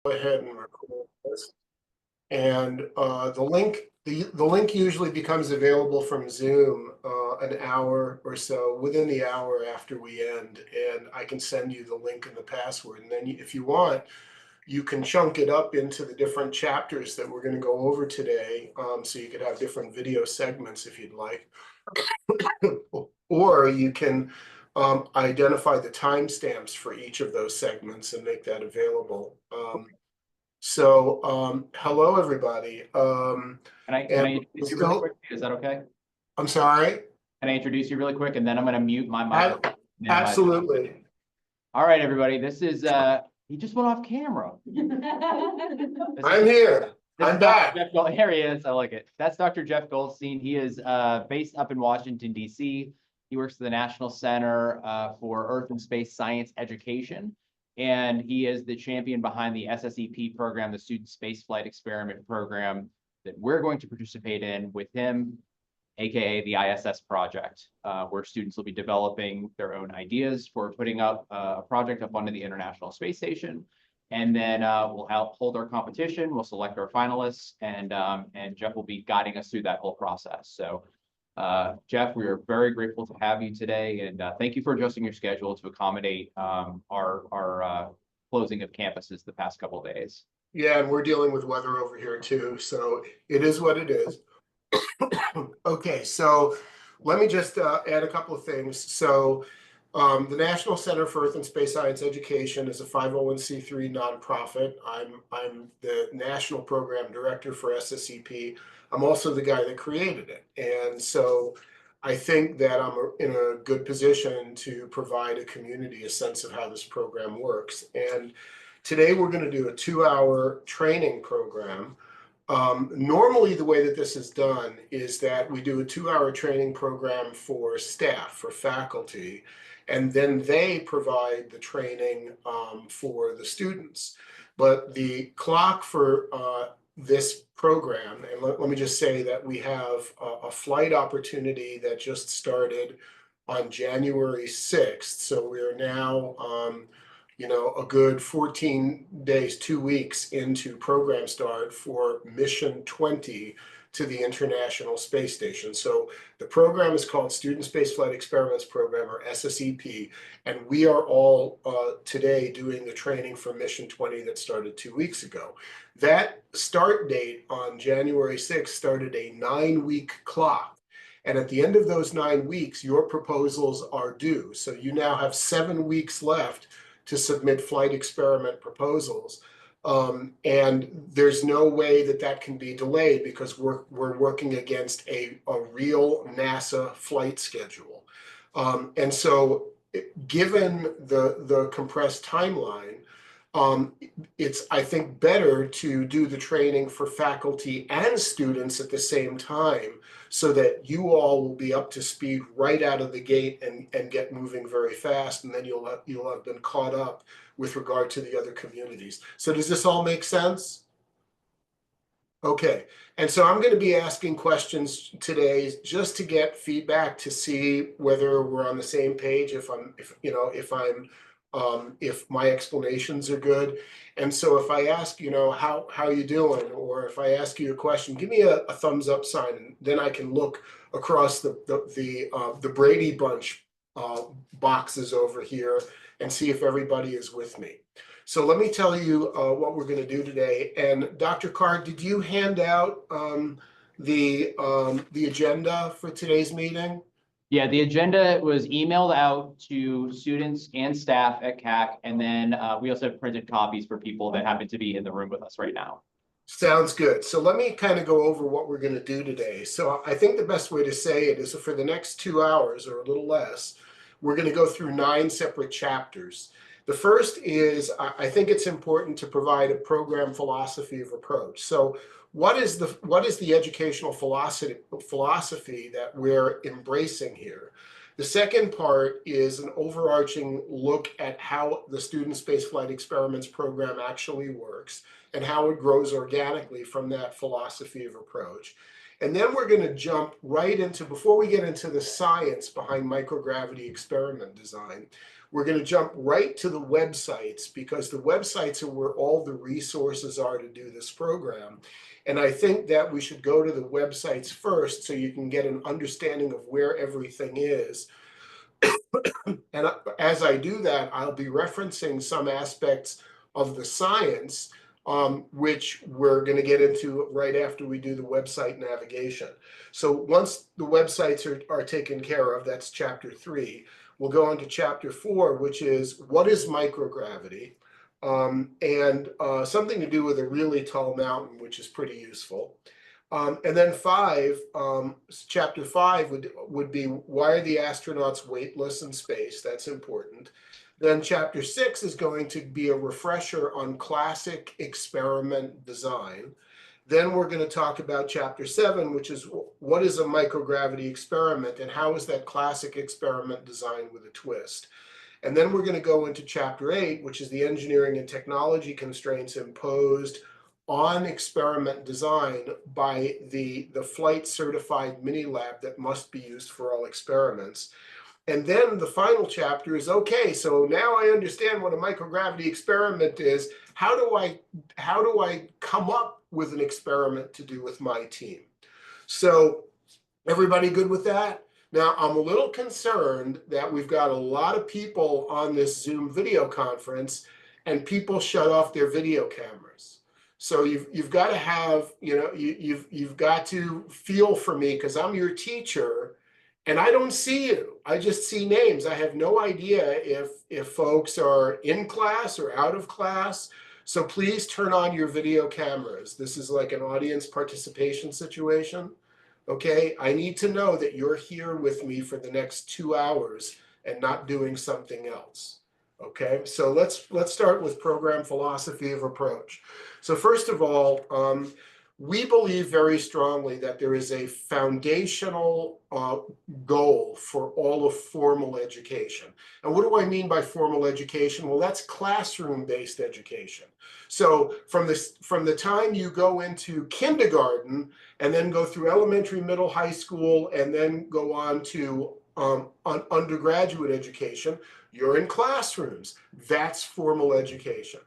Go ahead and record this. And the link usually becomes available from Zoom an hour or so, within the hour after we end, and I can send you the link and the password. And then if you want, you can chunk it up into the different chapters that we're going to go over today, so you could have different video segments if you'd like. Or you can identify the timestamps for each of those segments and make that available. Hello, everybody. Can I introduce you really quick? Is that okay? I'm sorry? Can I introduce you really quick, and then I'm going to mute my microphone? Absolutely. All right, everybody. This is, he just went off camera. I'm here. I'm back. Here he is. I like it. That's Dr. Jeff Goldstein. He is based up in Washington, D.C. He works at the National Center for Earth and Space Science Education. And he is the champion behind the SSEP program, the Student Spaceflight Experiment program that we're going to participate in with him, aka the ISS project, where students will be developing their own ideas for putting up a project up onto the International Space Station. And then we'll hold our competition, we'll select our finalists, and Jeff will be guiding us through that whole process. So Jeff, we are very grateful to have you today, and thank you for adjusting your schedule to accommodate our closing of campuses the past couple of days. Yeah, and we're dealing with weather over here too, so it is what it is. Okay, so let me just add a couple of things. So the National Center for Earth and Space Science Education is a 501c3 nonprofit. I'm the National Program Director for SSEP. I'm also the guy that created it. And so I think that I'm in a good position to provide a community a sense of how this program works. And today we're going to do a 2-hour training program. Normally, the way that this is done is that we do a 2-hour training program for staff, for faculty, and then they provide the training for the students. But the clock for this program, and let me just say that we have a flight opportunity that just started on January 6th. So we are now a good 14 days, 2 weeks into program start for Mission 20 to the International Space Station. So the program is called Student Spaceflight Experiments Program, or SSEP, and we are all today doing the training for Mission 20 that started 2 weeks ago. That start date on January 6th started a 9-week clock. And at the end of those 9 weeks, your proposals are due. So you now have 7 weeks left to submit flight experiment proposals. And there's no way that that can be delayed because we're working against a real NASA flight schedule. And so given the compressed timeline, it's, I think, better to do the training for faculty and students at the same time so that you all will be up to speed right out of the gate and get moving very fast, and then you'll have been caught up with regard to the other communities. So does this all make sense? Okay, and so I'm going to be asking questions today just to get feedback to see whether we're on the same page, if my explanations are good. And so if I ask, how you doing, or if I ask you a question, give me a thumbs up sign, and then I can look across the Brady Bunch boxes over here and see if everybody is with me. So let me tell you what we're going to do today. And Dr. Carr, did you hand out the agenda for today's meeting? Yeah, the agenda was emailed out to students and staff at CACC, and then we also have printed copies for people that happen to be in the room with us right now. Sounds good. So let me kind of go over what we're going to do today. So I think the best way to say it is for the next 2 hours or a little less, we're going to go through 9 separate chapters. The first is, I think it's important to provide a program philosophy of approach. So what is the educational philosophy that we're embracing here? The second part is an overarching look at how the Student Spaceflight Experiments program actually works and how it grows organically from that philosophy of approach. And then we're going to jump right into, before we get into the science behind microgravity experiment design, we're going to jump right to the websites, because the websites are where all the resources are to do this program. And I think that we should go to the websites first so you can get an understanding of where everything is. And as I do that, I'll be referencing some aspects of the science, which we're going to get into right after we do the website navigation. So once the websites are taken care of, that's chapter 3. We'll go on to chapter 4, which is what is microgravity, and something to do with a really tall mountain, which is pretty useful. And then chapter 5 would be why are the astronauts weightless in space? That's important. Then chapter 6 is going to be a refresher on classic experiment design. Then we're going to talk about chapter 7, which is what is a microgravity experiment and how is that classic experiment designed with a twist. And then we're going to go into chapter 8, which is the engineering and technology constraints imposed on experiment design by the flight certified mini lab that must be used for all experiments. And then the final chapter is, okay, so now I understand what a microgravity experiment is. How do I come up with an experiment to do with my team? So everybody good with that? Now, I'm a little concerned that we've got a lot of people on this Zoom video conference and people shut off their video cameras. So you've got to have, you've got to feel for me, because I'm your teacher and I don't see you. I just see names. I have no idea if folks are in class or out of class. So please turn on your video cameras. This is like an audience participation situation. Okay, I need to know that you're here with me for the next 2 hours and not doing something else. Okay, so let's start with program philosophy of approach. So first of all, we believe very strongly that there is a foundational goal for all of formal education. And what do I mean by formal education? Well, that's classroom-based education. So from the time you go into kindergarten and then go through elementary, middle, high school, and then go on to undergraduate education, you're in classrooms. That's formal education.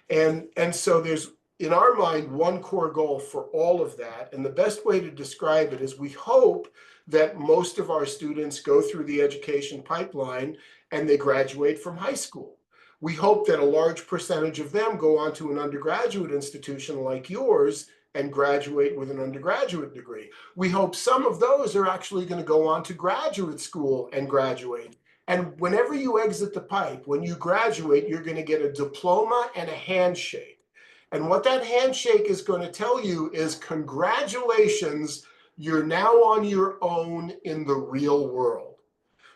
And so there's, in our mind, one core goal for all of that. And the best way to describe it is we hope that most of our students go through the education pipeline and they graduate from high school. We hope that a large percentage of them go on to an undergraduate institution like yours and graduate with an undergraduate degree. We hope some of those are actually going to go on to graduate school and graduate. And whenever you exit the pipe, when you graduate, you're going to get a diploma and a handshake. And what that handshake is going to tell you is, congratulations, you're now on your own in the real world.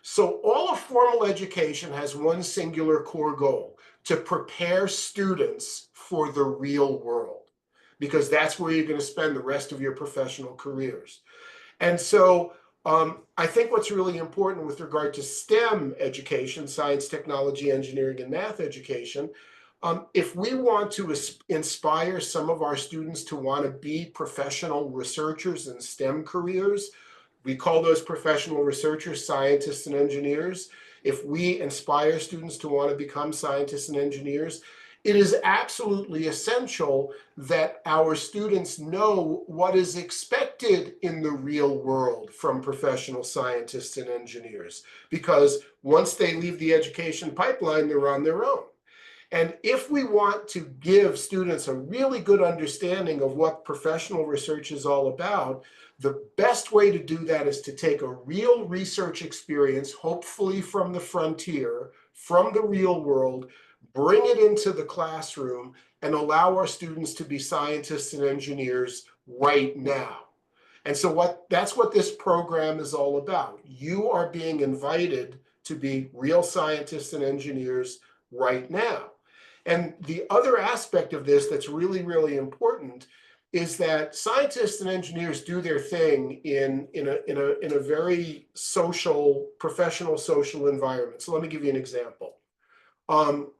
So all of formal education has one singular core goal: to prepare students for the real world, because that's where you're going to spend the rest of your professional careers. And so I think what's really important with regard to STEM education, science, technology, engineering, and math education, if we want to inspire some of our students to want to be professional researchers in STEM careers, we call those professional researchers scientists and engineers. If we inspire students to want to become scientists and engineers, it is absolutely essential that our students know what is expected in the real world from professional scientists and engineers, because once they leave the education pipeline, they're on their own. And if we want to give students a really good understanding of what professional research is all about, the best way to do that is to take a real research experience, hopefully from the frontier, from the real world, bring it into the classroom, and allow our students to be scientists and engineers right now. And so that's what this program is all about. You are being invited to be real scientists and engineers right now. And the other aspect of this that's really, really important is that scientists and engineers do their thing in a very social, professional social environment. So let me give you an example.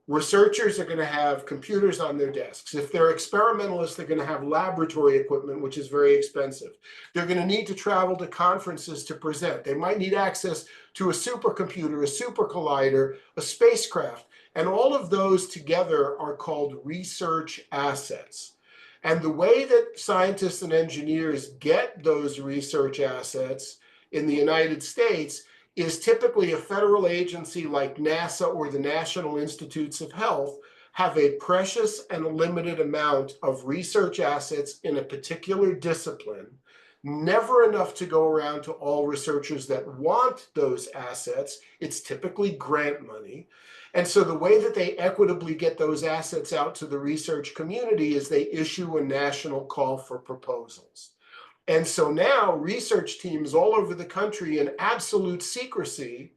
Researchers are going to have computers on their desks. If they're experimentalists, they're going to have laboratory equipment, which is very expensive. They're going to need to travel to conferences to present. They might need access to a supercomputer, a super collider, a spacecraft. And all of those together are called research assets. And the way that scientists and engineers get those research assets in the United States is typically a federal agency like NASA or the National Institutes of Health have a precious and limited amount of research assets in a particular discipline, never enough to go around to all researchers that want those assets. It's typically grant money. And so the way that they equitably get those assets out to the research community is they issue a national call for proposals. And so now research teams all over the country in absolute secrecy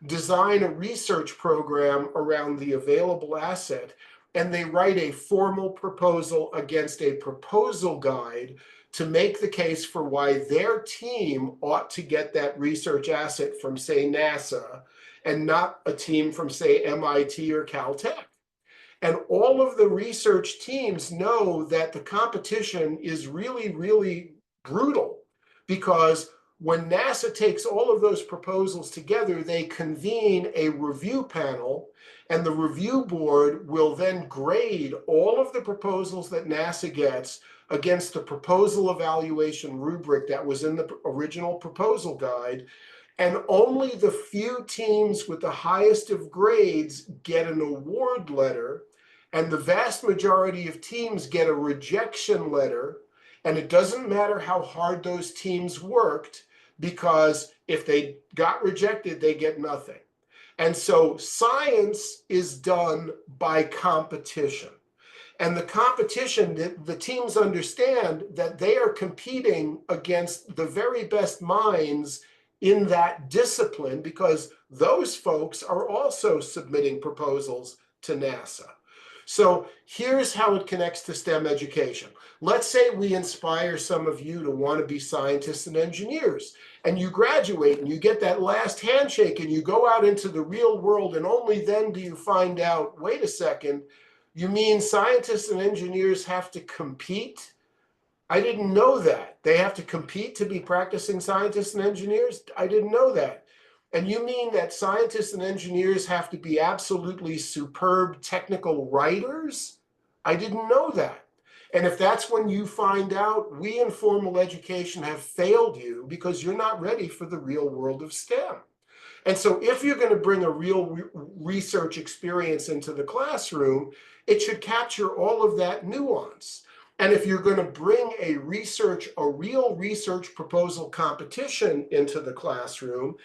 design a research program around the available asset, and they write a formal proposal against a proposal guide to make the case for why their team ought to get that research asset from, say, NASA, and not a team from, say, MIT or Caltech. And all of the research teams know that the competition is really, really brutal, because when NASA takes all of those proposals together, they convene a review panel, and the review board will then grade all of the proposals that NASA gets against the proposal evaluation rubric that was in the original proposal guide. And only the few teams with the highest of grades get an award letter, and the vast majority of teams get a rejection letter. And it doesn't matter how hard those teams worked, because if they got rejected, they get nothing. And so science is done by competition. And the competition, the teams understand that they are competing against the very best minds in that discipline, because those folks are also submitting proposals to NASA. So here's how it connects to STEM education. Let's say we inspire some of you to want to be scientists and engineers, and you graduate and you get that last handshake and you go out into the real world, and only then do you find out, wait a second, you mean scientists and engineers have to compete? I didn't know that. They have to compete to be practicing scientists and engineers? I didn't know that. And you mean that scientists and engineers have to be absolutely superb technical writers? I didn't know that. And if that's when you find out, we in formal education have failed you, because you're not ready for the real world of STEM. And so if you're going to bring a real research experience into the classroom, it should capture all of that nuance. And if you're going to bring a real research proposal competition into the classroom,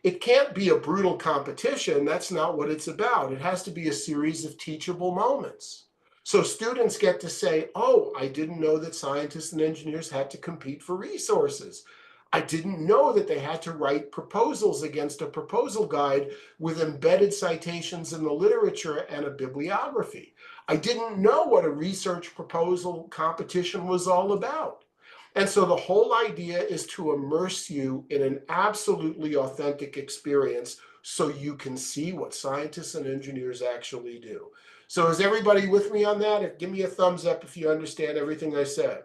it can't be a brutal competition. That's not what it's about. It has to be a series of teachable moments. So students get to say, oh, I didn't know that scientists and engineers had to compete for resources. I didn't know that they had to write proposals against a proposal guide with embedded citations in the literature and a bibliography. I didn't know what a research proposal competition was all about. And so the whole idea is to immerse you in an absolutely authentic experience so you can see what scientists and engineers actually do. So is everybody with me on that? Give me a thumbs up if you understand everything I said.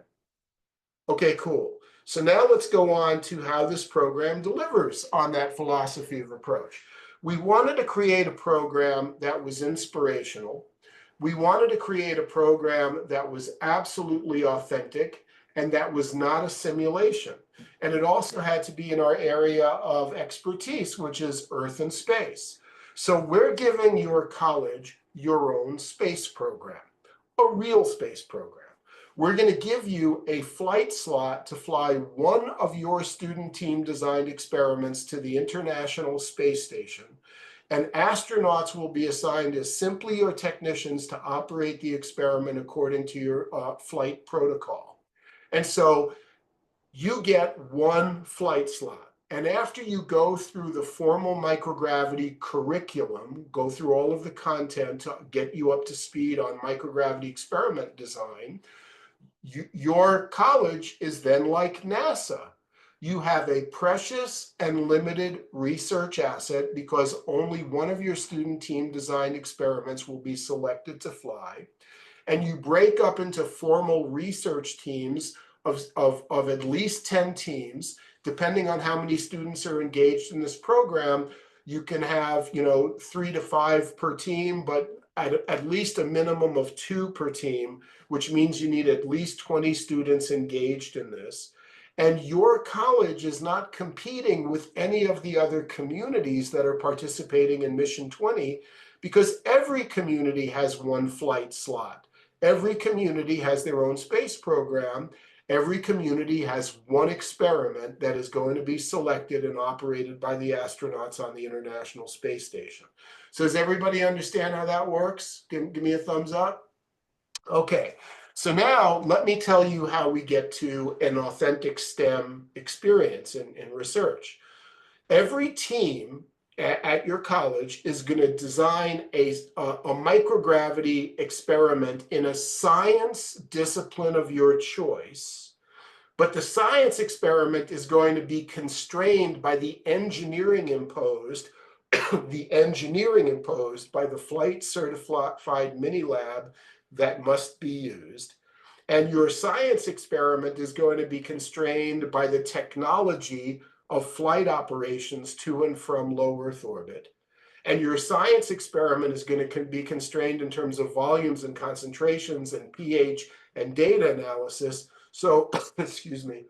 Okay, cool. So now let's go on to how this program delivers on that philosophy of approach. We wanted to create a program that was inspirational. We wanted to create a program that was absolutely authentic and that was not a simulation. And it also had to be in our area of expertise, which is Earth and space. So we're giving your college your own space program, a real space program. We're going to give you a flight slot to fly one of your student team designed experiments to the International Space Station, and astronauts will be assigned as simply your technicians to operate the experiment according to your flight protocol. And so you get one flight slot. And after you go through the formal microgravity curriculum, go through all of the content to get you up to speed on microgravity experiment design, your college is then like NASA. you have a precious and limited research asset because only one of your student team designed experiments will be selected to fly. And you break up into formal research teams of at least 10 teams, depending on how many students are engaged in this program. You can have, 3 to 5 per team, but at least a minimum of 2 per team, which means you need at least 20 students engaged in this. And your college is not competing with any of the other communities that are participating in Mission 20, because every community has one flight slot. Every community has their own space program. Every community has one experiment that is going to be selected and operated by the astronauts on the International Space Station. So does everybody understand how that works? Give me a thumbs up. Okay, so now let me tell you how we get to an authentic STEM experience in research. Every team at your college is going to design a microgravity experiment in a science discipline of your choice. But the science experiment is going to be constrained by the engineering imposed by the flight certified mini lab that must be used. And your science experiment is going to be constrained by the technology of flight operations to and from low Earth orbit. And your science experiment is going to be constrained in terms of volumes and concentrations and pH and data analysis. So, excuse me,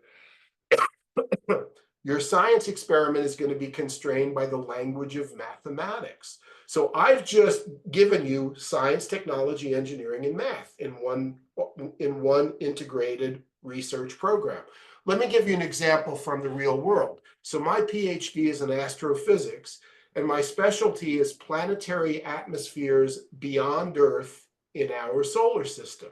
your science experiment is going to be constrained by the language of mathematics. So I've just given you science, technology, engineering, and math in one integrated research program. Let me give you an example from the real world. So my PhD is in astrophysics, and my specialty is planetary atmospheres beyond Earth in our solar system.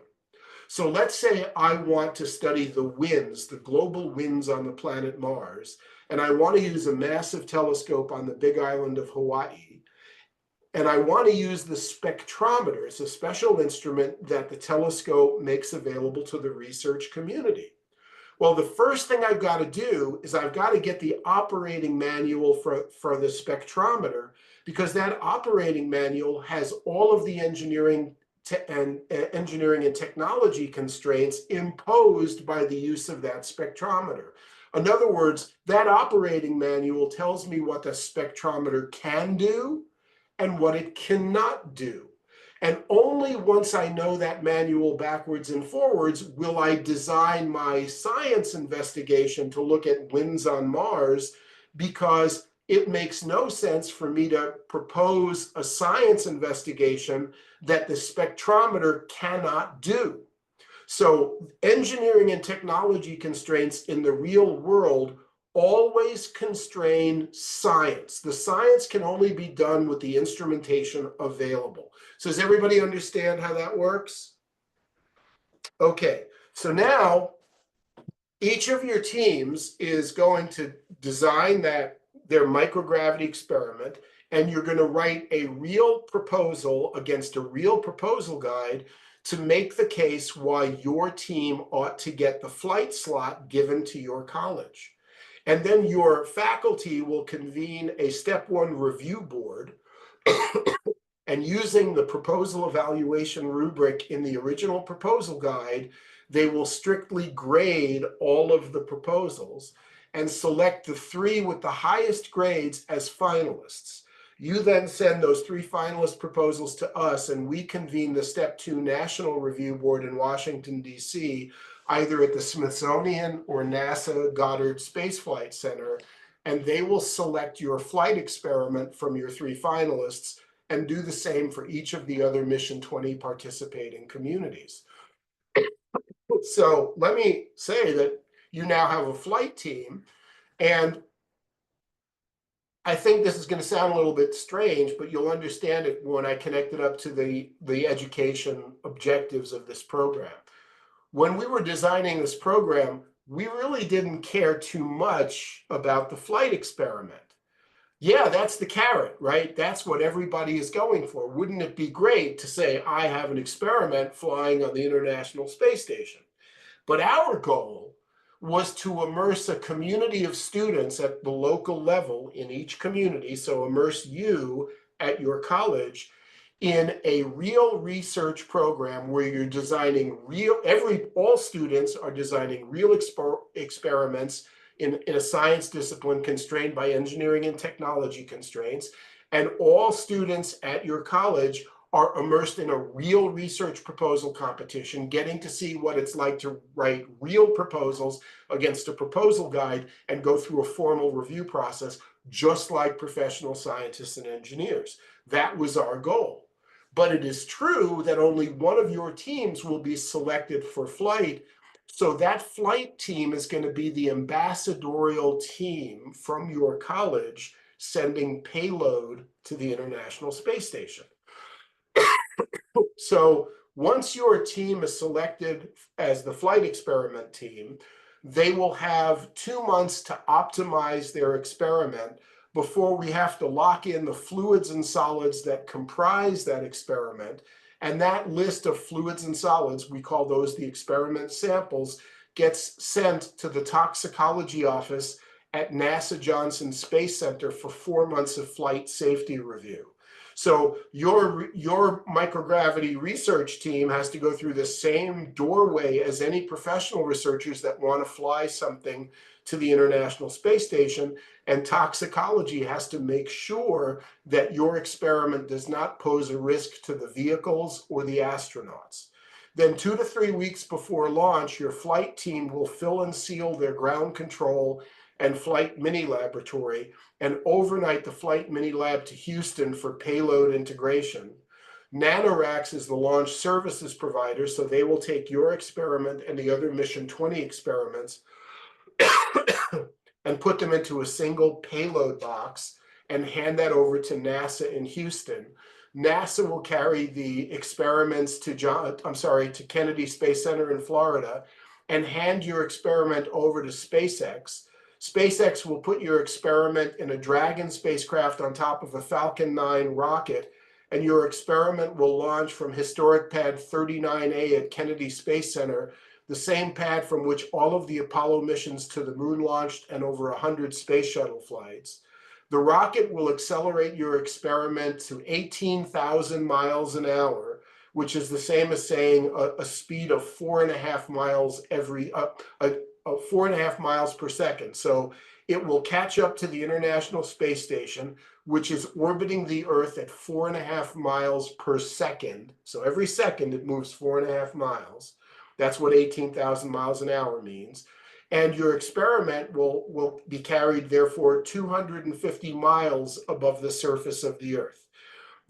So let's say I want to study the winds, the global winds on the planet Mars, and I want to use a massive telescope on the big island of Hawaii. And I want to use the spectrometer. It's a special instrument that the telescope makes available to the research community. Well, the first thing I've got to do is I've got to get the operating manual for the spectrometer, because that operating manual has all of the engineering and technology constraints imposed by the use of that spectrometer. In other words, that operating manual tells me what the spectrometer can do and what it cannot do. And only once I know that manual backwards and forwards will I design my science investigation to look at winds on Mars, because it makes no sense for me to propose a science investigation that the spectrometer cannot do. So engineering and technology constraints in the real world always constrain science. The science can only be done with the instrumentation available. So does everybody understand how that works? Okay, so now each of your teams is going to design their microgravity experiment, and you're going to write a real proposal against a real proposal guide to make the case why your team ought to get the flight slot given to your college. And then your faculty will convene a step 1 review board, and using the proposal evaluation rubric in the original proposal guide, they will strictly grade all of the proposals and select the 3 with the highest grades as finalists. You then send those 3 finalist proposals to us, and we convene the Step 2 National Review Board in Washington, D.C., either at the Smithsonian or NASA Goddard Space Flight Center, and they will select your flight experiment from your 3 finalists and do the same for each of the other Mission 20 participating communities. So let me say that you now have a flight team, and I think this is going to sound a little bit strange, but you'll understand it when I connect it up to the education objectives of this program. When we were designing this program, we really didn't care too much about the flight experiment. Yeah, that's the carrot, right? That's what everybody is going for. Wouldn't it be great to say, I have an experiment flying on the International Space Station? But our goal was to immerse a community of students at the local level in each community, so immerse you at your college in a real research program where you're designing all students are designing real experiments in a science discipline constrained by engineering and technology constraints. And all students at your college are immersed in a real research proposal competition, getting to see what it's like to write real proposals against a proposal guide and go through a formal review process, just like professional scientists and engineers. That was our goal. But it is true that only one of your teams will be selected for flight. So that flight team is going to be the ambassadorial team from your college sending payload to the International Space Station. So once your team is selected as the flight experiment team, they will have 2 months to optimize their experiment before we have to lock in the fluids and solids that comprise that experiment. And that list of fluids and solids, we call those the experiment samples, gets sent to the toxicology office at NASA Johnson Space Center for 4 months of flight safety review. So your microgravity research team has to go through the same doorway as any professional researchers that want to fly something to the International Space Station, and toxicology has to make sure that your experiment does not pose a risk to the vehicles or the astronauts. Then 2 to 3 weeks before launch, your flight team will fill and seal their ground control and flight mini laboratory and overnight the flight mini lab to Houston for payload integration. NanoRacks is the launch services provider, so they will take your experiment and the other Mission 20 experiments and put them into a single payload box and hand that over to NASA in Houston. NASA will carry the experiments to Kennedy Space Center in Florida and hand your experiment over to SpaceX. SpaceX will put your experiment in a Dragon spacecraft on top of a Falcon 9 rocket, and your experiment will launch from historic pad 39A at Kennedy Space Center, the same pad from which all of the Apollo missions to the moon launched and over 100 space shuttle flights. The rocket will accelerate your experiment to 18,000 miles an hour, which is the same as saying a speed of 4.5 miles 4.5 miles per second. So it will catch up to the International Space Station, which is orbiting the Earth at 4.5 miles per second. So every second it moves 4.5 miles. That's what 18,000 miles an hour means. And your experiment will be carried, therefore, 250 miles above the surface of the Earth.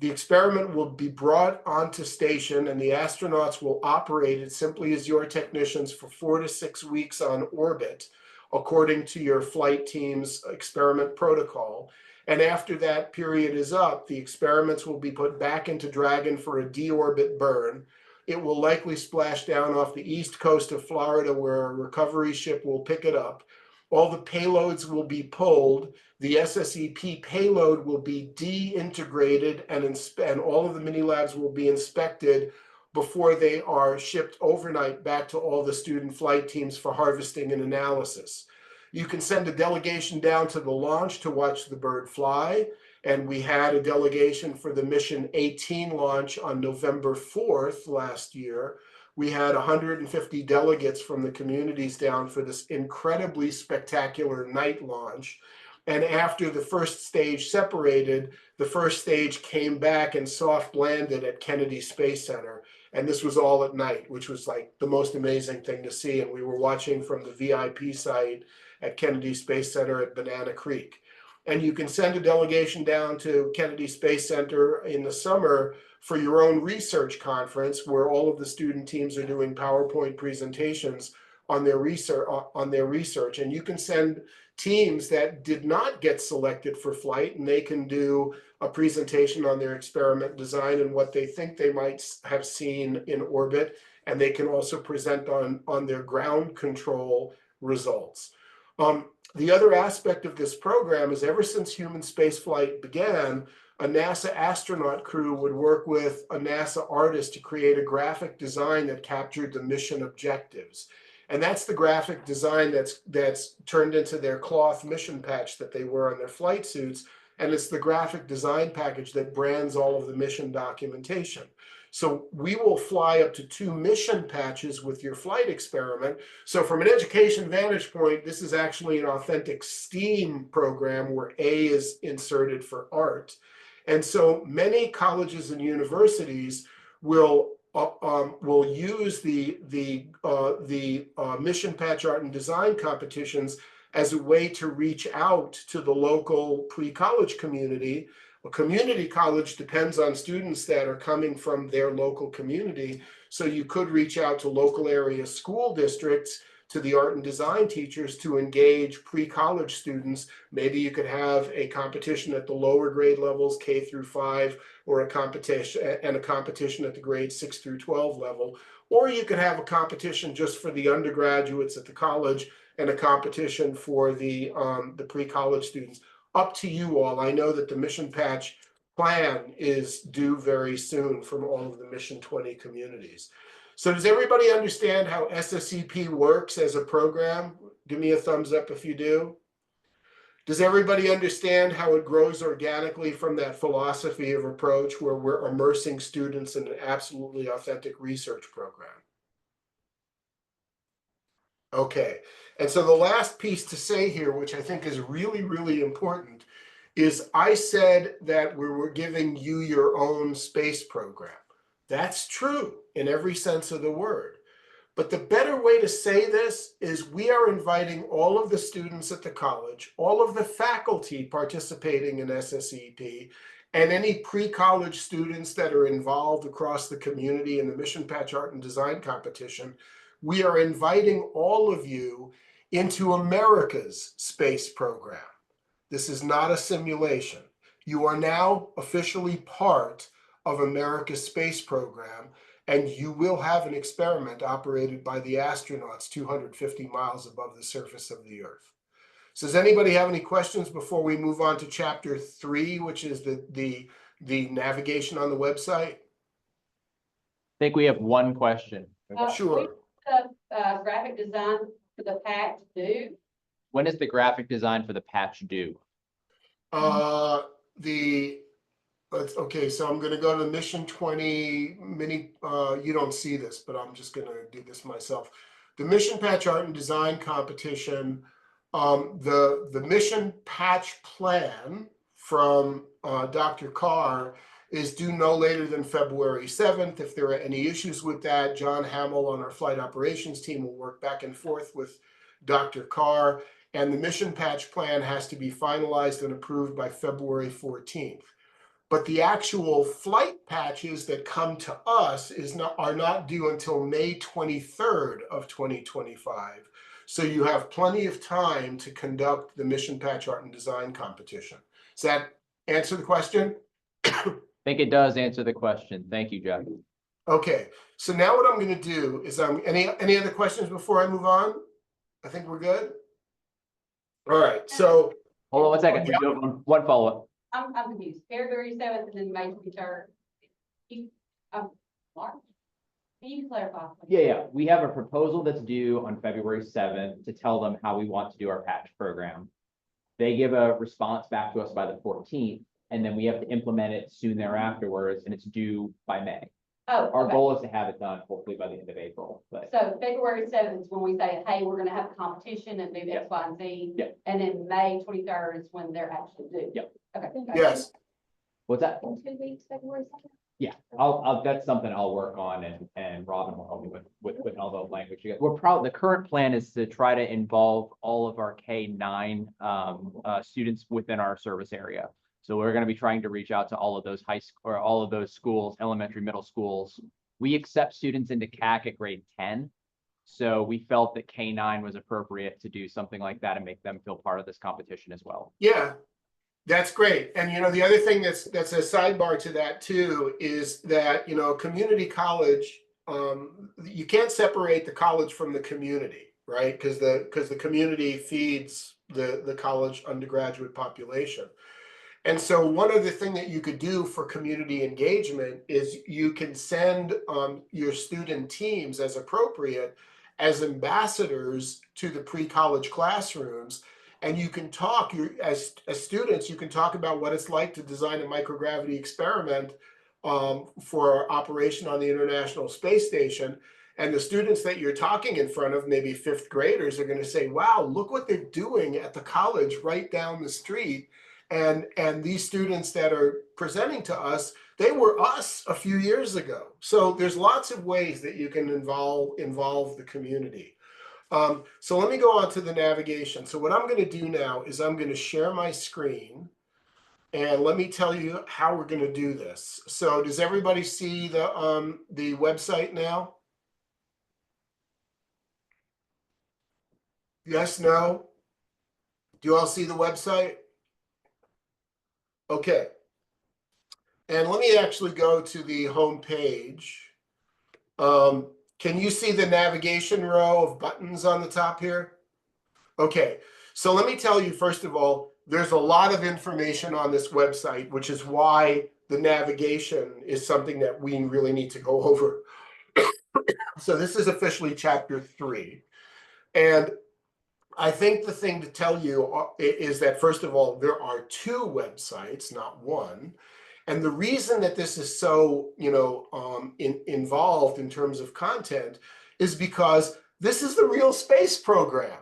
The experiment will be brought onto station, and the astronauts will operate it simply as your technicians for 4 to 6 weeks on orbit, according to your flight team's experiment protocol. And after that period is up, the experiments will be put back into Dragon for a deorbit burn. It will likely splash down off the east coast of Florida, where a recovery ship will pick it up. All the payloads will be pulled. The SSEP payload will be de-integrated, and all of the mini labs will be inspected before they are shipped overnight back to all the student flight teams for harvesting and analysis. You can send a delegation down to the launch to watch the bird fly. And we had a delegation for the Mission 18 launch on November 4th last year. We had 150 delegates from the communities down for this incredibly spectacular night launch. And after the first stage separated, the first stage came back and soft landed at Kennedy Space Center. And this was all at night, which was like the most amazing thing to see. And we were watching from the VIP site at Kennedy Space Center at Banana Creek. And you can send a delegation down to Kennedy Space Center in the summer for your own research conference, where all of the student teams are doing PowerPoint presentations on their research. And you can send teams that did not get selected for flight, and they can do a presentation on their experiment design and what they think they might have seen in orbit. And they can also present on their ground control results. The other aspect of this program is, ever since human spaceflight began, a NASA astronaut crew would work with a NASA artist to create a graphic design that captured the mission objectives. And that's the graphic design that's turned into their cloth mission patch that they wear on their flight suits. And it's the graphic design package that brands all of the mission documentation. So we will fly up to 2 mission patches with your flight experiment. So from an education vantage point, this is actually an authentic STEAM program where A is inserted for art. And so many colleges and universities will use the mission patch art and design competitions as a way to reach out to the local pre-college community. A community college depends on students that are coming from their local community. So you could reach out to local area school districts, to the art and design teachers to engage pre-college students. Maybe you could have a competition at the lower grade levels, K through 5, or a competition at the grade 6 through 12 level. Or you could have a competition just for the undergraduates at the college and a competition for the pre-college students. Up to you all. I know that the mission patch plan is due very soon from all of the Mission 20 communities. So does everybody understand how SSEP works as a program? Give me a thumbs up if you do. Does everybody understand how it grows organically from that philosophy of approach where we're immersing students in an absolutely authentic research program? Okay, and so the last piece to say here, which I think is really, really important, is I said that we were giving you your own space program. That's true in every sense of the word. But the better way to say this is we are inviting all of the students at the college, all of the faculty participating in SSEP, and any pre-college students that are involved across the community in the Mission Patch Art and Design competition. We are inviting all of you into America's space program. This is not a simulation. You are now officially part of America's space program, and you will have an experiment operated by the astronauts 250 miles above the surface of the Earth. So does anybody have any questions before we move on to chapter 3, which is the navigation on the website? I think we have one question. Sure. Graphic design for the patch due? When is the graphic design for the patch due? Okay, so I'm going to go to Mission 20 mini. You don't see this, but I'm just going to do this myself. The Mission Patch Art and Design competition, the Mission Patch plan from Dr. Carr is due no later than February 7th. If there are any issues with that, John Hamill on our flight operations team will work back and forth with Dr. Carr, and the mission patch plan has to be finalized and approved by February 14th. But the actual flight patches that come to us are not due until May 23rd of 2025. So you have plenty of time to conduct the Mission Patch Art and Design competition. Does that answer the question? I think it does answer the question. Thank you, Jeff. Okay, so now what I'm going to do is any other questions before I move on? I think we're good. All right, so Hold on 1 second. We do have one follow-up. I'm confused. February 7th and then May 23rd. March? Can you clarify? Yeah. We have a proposal that's due on February 7th to tell them how we want to do our patch program. They give a response back to us by the 14th, and then we have to implement it soon thereafter, and it's due by May. Oh, Our okay. goal is to have it done hopefully by the end of April. But So February 7th is when we say, hey, we're gonna have a competition and do X, Y, and Z. Yeah. And then May 23rd is when they're actually due. Yeah. Okay. yes. what's that? In 2 weeks, February 2nd? Yeah, I'll that's something I'll work on, and Robin will help me with all the language. The current plan is to try to involve all of our K-9 students within our service area. So we're going to be trying to reach out to all of those all of those schools, elementary, middle schools. We accept students into CACC at grade 10. So we felt that K-9 was appropriate to do something like that and make them feel part of this competition as well. Yeah, that's great. And, the other thing that's a sidebar to that too, is that, community college, you can't separate the college from the community, right? Because the community feeds the college undergraduate population. And so one other thing that you could do for community engagement is you can send your student teams as appropriate as ambassadors to the pre-college classrooms. And you can talk, as students, you can talk about what it's like to design a microgravity experiment for operation on the International Space Station. And the students that you're talking in front of, maybe fifth graders, are going to say, wow, look what they're doing at the college right down the street. And these students that are presenting to us, they were us a few years ago. So there's lots of ways that you can involve the community. So let me go on to the navigation. So what I'm going to do now is I'm going to share my screen. And let me tell you how we're going to do this. So does everybody see the website now? Yes, no? Do you all see the website? Okay. And let me actually go to the home page. Can you see the navigation row of buttons on the top here? Okay. So let me tell you, first of all, there's a lot of information on this website, which is why the navigation is something that we really need to go over. So this is officially chapter 3. And I think the thing to tell you is that, first of all, there are 2 websites, not 1. And the reason that this is so, involved in terms of content is because this is the real space program.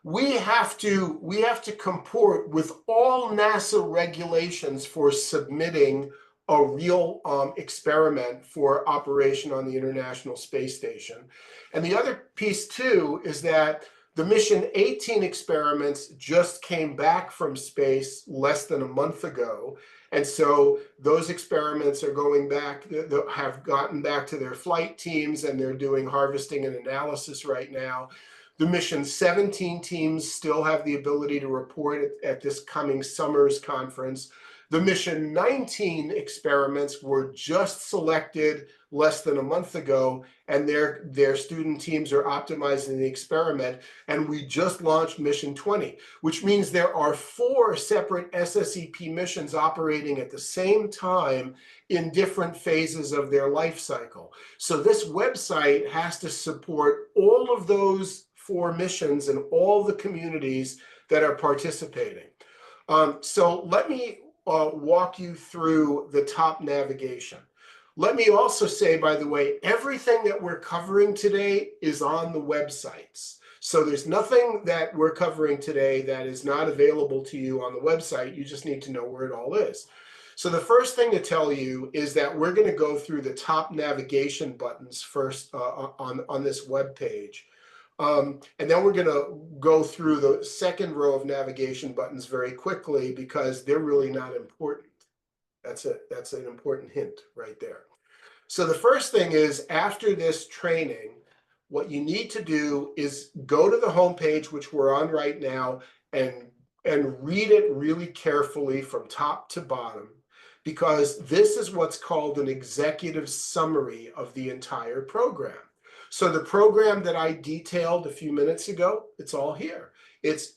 We have to comport with all NASA regulations for submitting a real experiment for operation on the International Space Station. And the other piece too is that the Mission 18 experiments just came back from space less than a month ago. And so those experiments are going back, have gotten back to their flight teams, and they're doing harvesting and analysis right now. The Mission 17 teams still have the ability to report at this coming summer's conference. The Mission 19 experiments were just selected less than a month ago, and their student teams are optimizing the experiment. And we just launched Mission 20, which means there are 4 separate SSEP missions operating at the same time in different phases of their life cycle. So this website has to support all of those 4 missions and all the communities that are participating. So let me walk you through the top navigation. Let me also say, by the way, everything that we're covering today is on the websites. So there's nothing that we're covering today that is not available to you on the website. You just need to know where it all is. So the first thing to tell you is that we're going to go through the top navigation buttons first on this web page. And then we're going to go through the second row of navigation buttons very quickly because they're really not important. That's an important hint right there. So the first thing is, after this training, what you need to do is go to the home page, which we're on right now, and read it really carefully from top to bottom, because this is what's called an executive summary of the entire program. So the program that I detailed a few minutes ago, it's all here. It's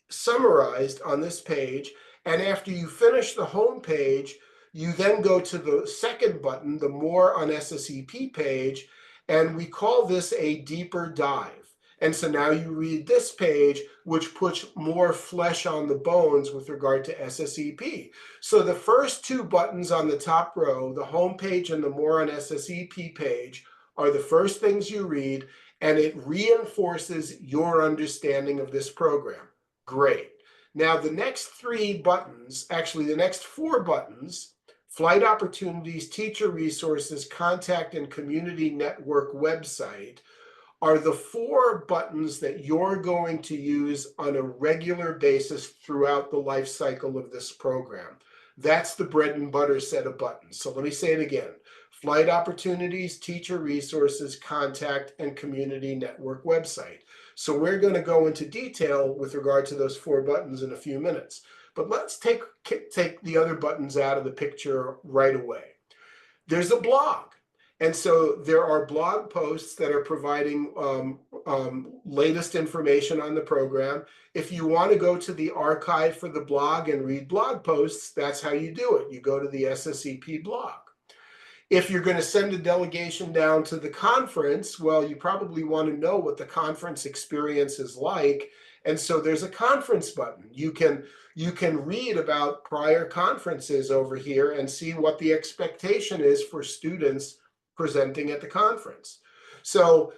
summarized on this page. And after you finish the home page, you then go to the second button, the More on SSEP page, and we call this a deeper dive. And so now you read this page, which puts more flesh on the bones with regard to SSEP. So the first 2 buttons on the top row, the home page and the More on SSEP page, are the first things you read, and it reinforces your understanding of this program. Great. Now, the next 3 buttons, actually the next 4 buttons, Flight Opportunities, Teacher Resources, Contact and Community Network website, are the 4 buttons that you're going to use on a regular basis throughout the life cycle of this program. That's the bread and butter set of buttons. So let me say it again. Flight Opportunities, Teacher Resources, Contact, and Community Network website. So we're going to go into detail with regard to those 4 buttons in a few minutes. But let's take the other buttons out of the picture right away. There's a blog. And so there are blog posts that are providing latest information on the program. If you want to go to the archive for the blog and read blog posts, that's how you do it. You go to the SSEP blog. If you're going to send a delegation down to the conference, well, you probably want to know what the conference experience is like. And so there's a conference button. You can read about prior conferences over here and see what the expectation is for students presenting at the conference. So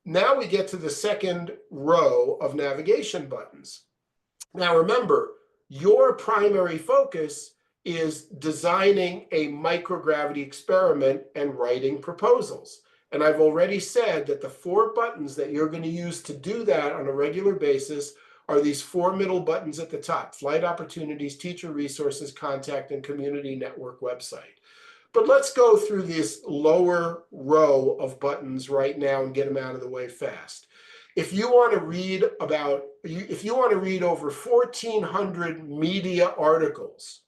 now we get to the second row of navigation buttons. Now remember, your primary focus is designing a microgravity experiment and writing proposals. And I've already said that the 4 buttons that you're going to use to do that on a regular basis are these 4 middle buttons at the top: flight opportunities, teacher resources, contact, and community network website. But let's go through this lower row of buttons right now and get them out of the way fast. If you want to read over 1,400 media articles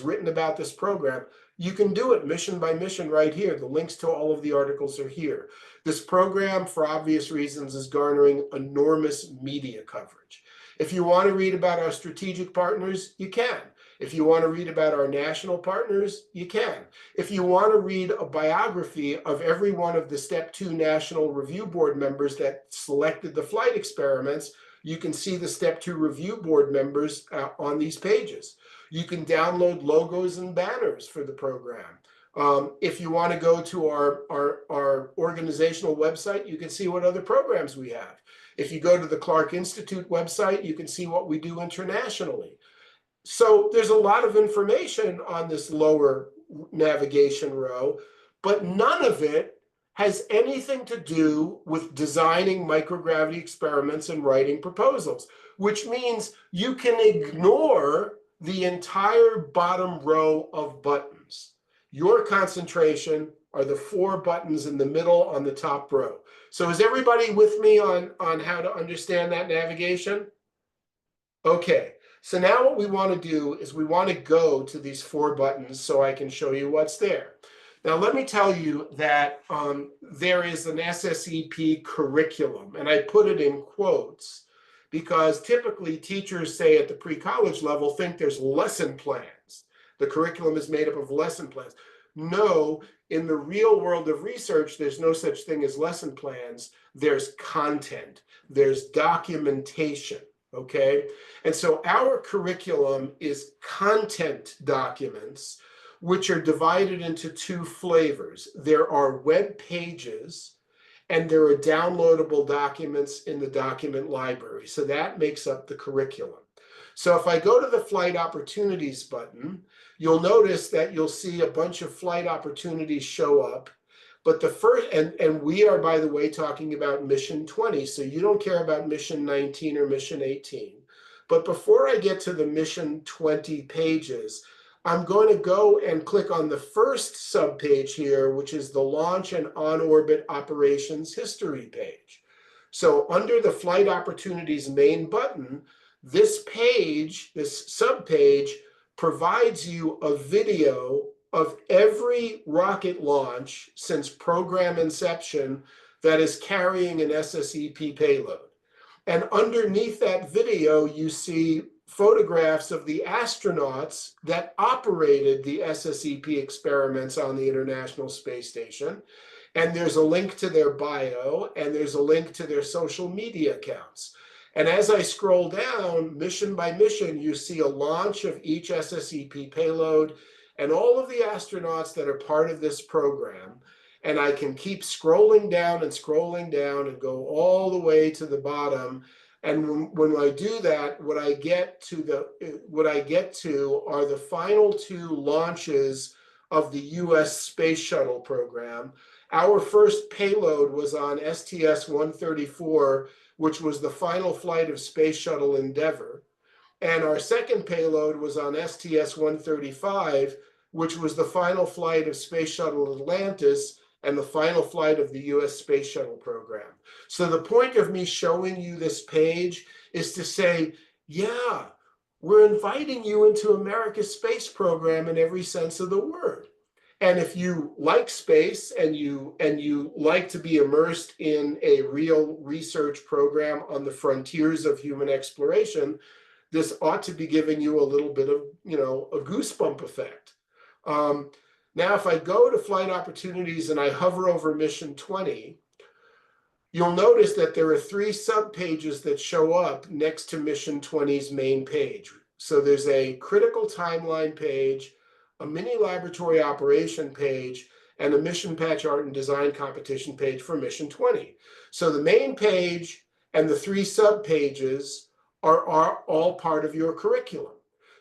written about this program, you can do it mission by mission right here. The links to all of the articles are here. This program, for obvious reasons, is garnering enormous media coverage. If you want to read about our strategic partners, you can. If you want to read about our national partners, you can. If you want to read a biography of every one of the Step 2 National Review Board members that selected the flight experiments, you can see the Step 2 Review Board members on these pages. You can download logos and banners for the program. If you want to go to our organizational website, you can see what other programs we have. If you go to the Clark Institute website, you can see what we do internationally. So there's a lot of information on this lower navigation row, but none of it has anything to do with designing microgravity experiments and writing proposals, which means you can ignore the entire bottom row of buttons. Your concentration are the 4 buttons in the middle on the top row. So is everybody with me on how to understand that navigation? Okay. So now what we want to do is we want to go to these 4 buttons so I can show you what's there. Now, let me tell you that there is an SSEP curriculum, and I put it in quotes because typically teachers say at the pre-college level think there's lesson plans. The curriculum is made up of lesson plans. No, in the real world of research, there's no such thing as lesson plans. There's content, there's documentation. Okay, and so our curriculum is content documents, which are divided into 2 flavors. There are web pages and there are downloadable documents in the document library. So that makes up the curriculum. So if I go to the flight opportunities button, you'll notice that you'll see a bunch of flight opportunities show up. But the first, and we are, by the way, talking about mission 20, so you don't care about mission 19 or mission 18. But before I get to the mission 20 pages, I'm going to go and click on the first subpage here, which is the Launch and On-Orbit Operations History page. So under the Flight Opportunities main button, this page, this subpage, provides you a video of every rocket launch since program inception that is carrying an SSEP payload. And underneath that video, you see photographs of the astronauts that operated the SSEP experiments on the International Space Station. And there's a link to their bio, and there's a link to their social media accounts. And as I scroll down, mission by mission, you see a launch of each SSEP payload and all of the astronauts that are part of this program. And I can keep scrolling down and go all the way to the bottom. And when I do that, what I get to are the final 2 launches of the US Space Shuttle program. Our first payload was on STS-134, which was the final flight of Space Shuttle Endeavour. And our second payload was on STS-135, which was the final flight of Space Shuttle Atlantis and the final flight of the US Space Shuttle program. So the point of me showing you this page is to say, yeah, we're inviting you into America's space program in every sense of the word. And if you like space and you like to be immersed in a real research program on the frontiers of human exploration, this ought to be giving you a little bit of, a goosebump effect. Now, if I go to flight opportunities and I hover over mission 20, you'll notice that there are 3 subpages that show up next to mission 20's main page. So there's a critical timeline page, a mini laboratory operation page, and a mission patch art and design competition page for mission 20. So the main page and the 3 subpages are all part of your curriculum.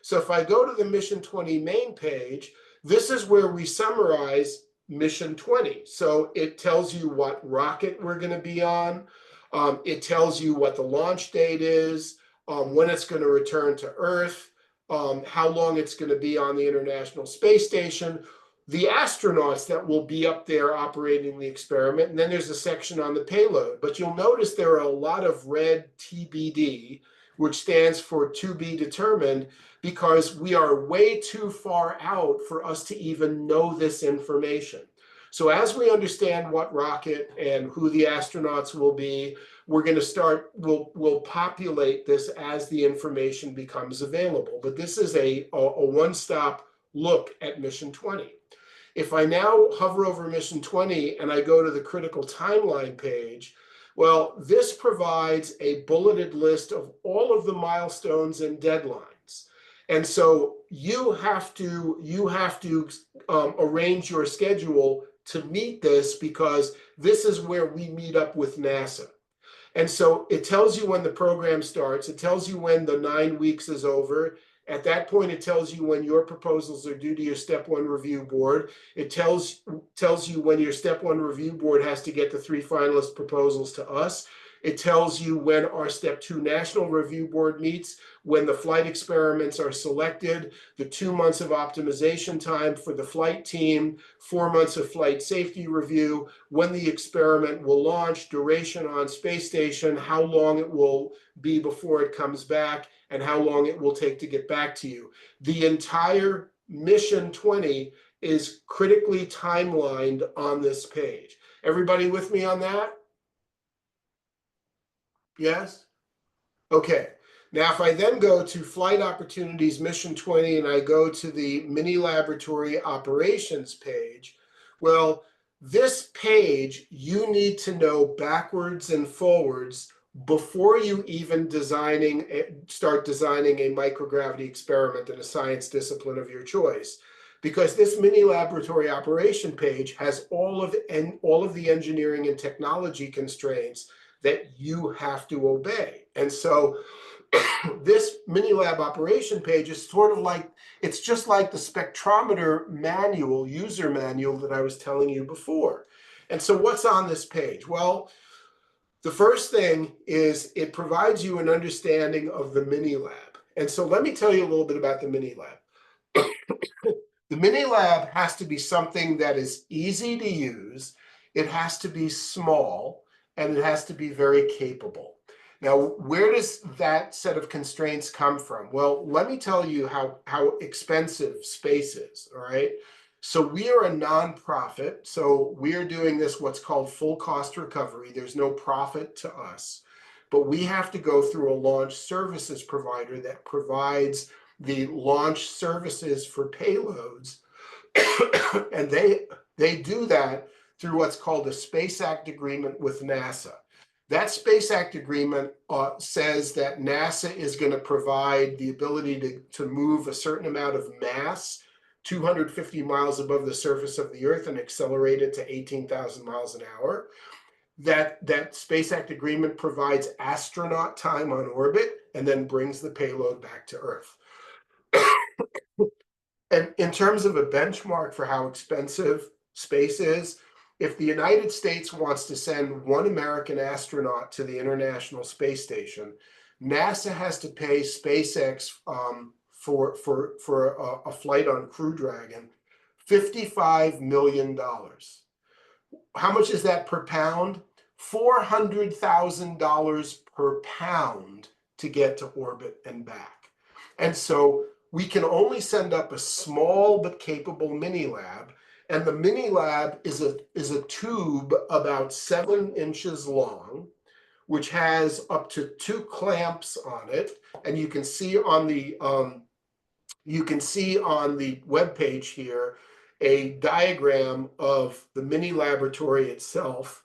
So if I go to the mission 20 main page, this is where we summarize mission 20. So it tells you what rocket we're going to be on. It tells you what the launch date is, when it's going to return to Earth, how long it's going to be on the International Space Station, the astronauts that will be up there operating the experiment, and then there's a section on the payload. But you'll notice there are a lot of red TBD, which stands for to be determined, because we are way too far out for us to even know this information. So as we understand what rocket and who the astronauts will be, we're going to start, we'll populate this as the information becomes available. But this is a one-stop look at mission 20. If I now hover over mission 20 and I go to the critical timeline page, well, this provides a bulleted list of all of the milestones and deadlines. And so you have to arrange your schedule to meet this, because this is where we meet up with NASA. And so it tells you when the program starts. It tells you when the 9 weeks is over. At that point, it tells you when your proposals are due to your step 1 review board. It tells you when your step 1 review board has to get the 3 finalist proposals to us. It tells you when our step 2 national review board meets, when the flight experiments are selected, the 2 months of optimization time for the flight team, 4 months of flight safety review, when the experiment will launch, duration on space station, how long it will be before it comes back, and how long it will take to get back to you. The entire mission 20 is critically timelined on this page. Everybody with me on that? Yes? Okay. Now, if I then go to Flight Opportunities Mission 20 and I go to the Mini Laboratory Operations page, well, this page you need to know backwards and forwards before you even start designing a microgravity experiment in a science discipline of your choice. Because this Mini Laboratory Operation page has all of the engineering and technology constraints that you have to obey. And so this mini lab operation page is sort of like, it's just like the spectrometer manual, user manual that I was telling you before. And so what's on this page? Well, the first thing is it provides you an understanding of the mini lab. And so let me tell you a little bit about the mini lab. The mini lab has to be something that is easy to use, it has to be small, and it has to be very capable. Now, where does that set of constraints come from? Well, let me tell you how expensive space is, all right? So we are a nonprofit, so we are doing this what's called full cost recovery. There's no profit to us, but we have to go through a launch services provider that provides the launch services for payloads, and they do that through what's called a Space Act agreement with NASA. That Space Act agreement says that NASA is going to provide the ability to move a certain amount of mass 250 miles above the surface of the Earth and accelerate it to 18,000 miles an hour. That Space Act agreement provides astronaut time on orbit and then brings the payload back to Earth. And in terms of a benchmark for how expensive space is, if the United States wants to send 1 American astronaut to the International Space Station, NASA has to pay SpaceX for a flight on Crew Dragon $55 million. How much is that per pound? $400,000 per pound to get to orbit and back. And so we can only send up a small but capable mini lab. And the mini lab is a tube about 7 inches long, which has up to 2 clamps on it. And you can see on the web page here a diagram of the mini laboratory itself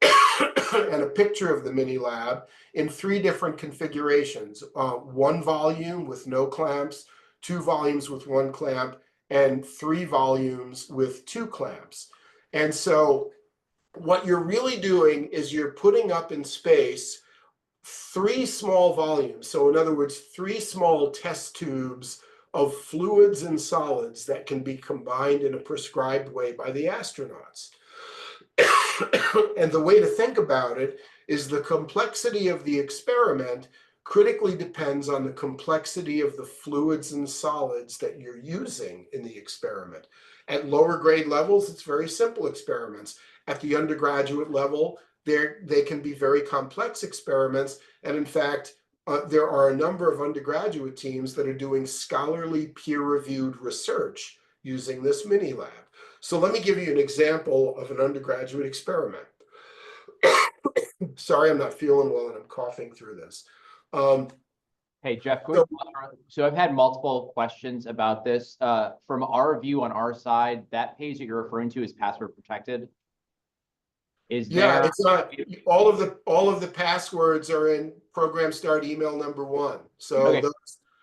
and a picture of the mini lab in 3 different configurations. 1 volume with no clamps, 2 volumes with 1 clamp, and 3 volumes with 2 clamps. And so what you're really doing is you're putting up in space 3 small volumes. So in other words, 3 small test tubes of fluids and solids that can be combined in a prescribed way by the astronauts. And the way to think about it is the complexity of the experiment critically depends on the complexity of the fluids and solids that you're using in the experiment. At lower grade levels, it's very simple experiments. At the undergraduate level, they can be very complex experiments. And in fact, there are a number of undergraduate teams that are doing scholarly peer-reviewed research using this mini lab. So let me give you an example of an undergraduate experiment. Sorry, I'm not feeling well and I'm coughing through this. Hey, Jeff, so I've had multiple questions about this. From our view on our side, that page that you're referring to is password protected. Yeah, it's not. All of the passwords are in program start email number 1. So okay.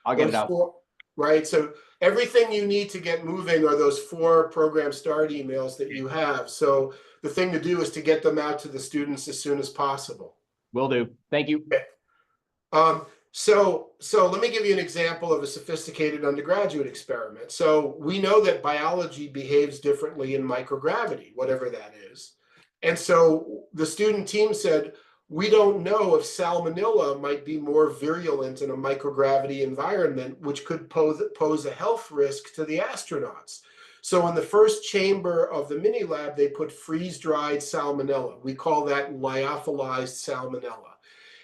I'll get it out. 4, right? So everything you need to get moving are those 4 program start emails that you have. So the thing to do is to get them out to the students as soon as possible. Will do. Thank you. Okay. So let me give you an example of a sophisticated undergraduate experiment. So we know that biology behaves differently in microgravity, whatever that is. And so the student team said, we don't know if salmonella might be more virulent in a microgravity environment, which could pose a health risk to the astronauts. So in the first chamber of the mini lab, they put freeze-dried salmonella. We call that lyophilized salmonella.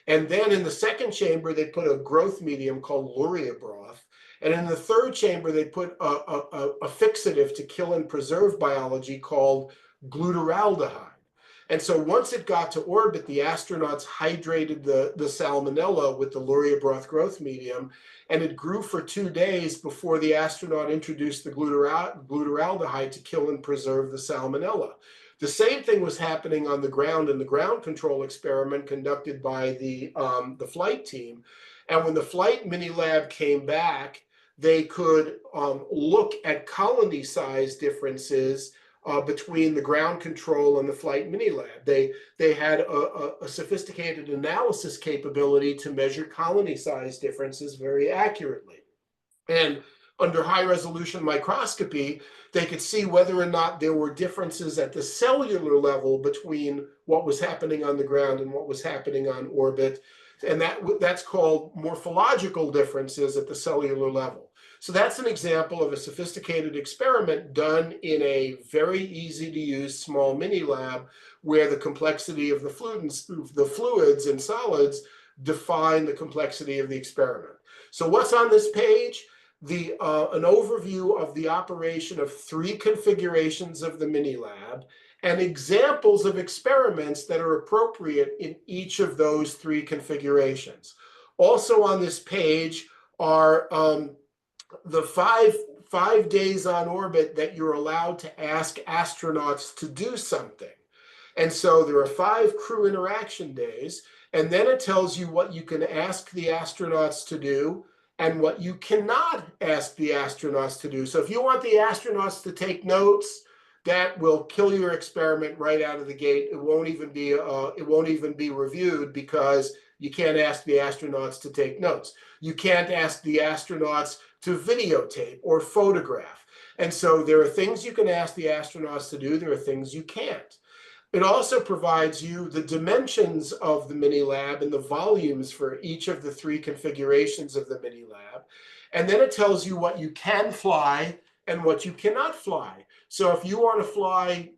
And then in the second chamber, they put a growth medium called luria broth. And in the third chamber, they put a fixative to kill and preserve biology called glutaraldehyde. And so once it got to orbit, the astronauts hydrated the salmonella with the luria broth growth medium, and it grew for 2 days before the astronaut introduced the glutaraldehyde to kill and preserve the salmonella. The same thing was happening on the ground in the ground control experiment conducted by the flight team. And when the flight mini lab came back, they could look at colony size differences between the ground control and the flight mini lab. They had a sophisticated analysis capability to measure colony size differences very accurately. And under high resolution microscopy, they could see whether or not there were differences at the cellular level between what was happening on the ground and what was happening on orbit. And that's called morphological differences at the cellular level. So that's an example of a sophisticated experiment done in a very easy to use small mini lab where the complexity of the fluids and solids define the complexity of the experiment. So what's on this page? An overview of the operation of 3 configurations of the mini lab and examples of experiments that are appropriate in each of those 3 configurations. Also on this page are the five days on orbit that you're allowed to ask astronauts to do something. And so there are 5 crew interaction days, and then it tells you what you can ask the astronauts to do and what you cannot ask the astronauts to do. So if you want the astronauts to take notes, that will kill your experiment right out of the gate. It won't even be reviewed because you can't ask the astronauts to take notes. You can't ask the astronauts to videotape or photograph. And so there are things you can ask the astronauts to do. There are things you can't. It also provides you the dimensions of the mini lab and the volumes for each of the 3 configurations of the mini lab. And then it tells you what you can fly and what you cannot fly. So if you want to fly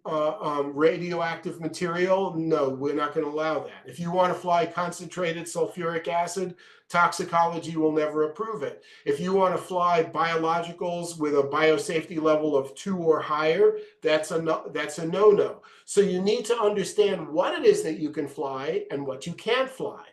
radioactive material, no, we're not going to allow that. If you want to fly concentrated sulfuric acid, toxicology will never approve it. If you want to fly biologicals with a biosafety level of 2 or higher, that's a no-no. So you need to understand what it is that you can fly and what you can't fly.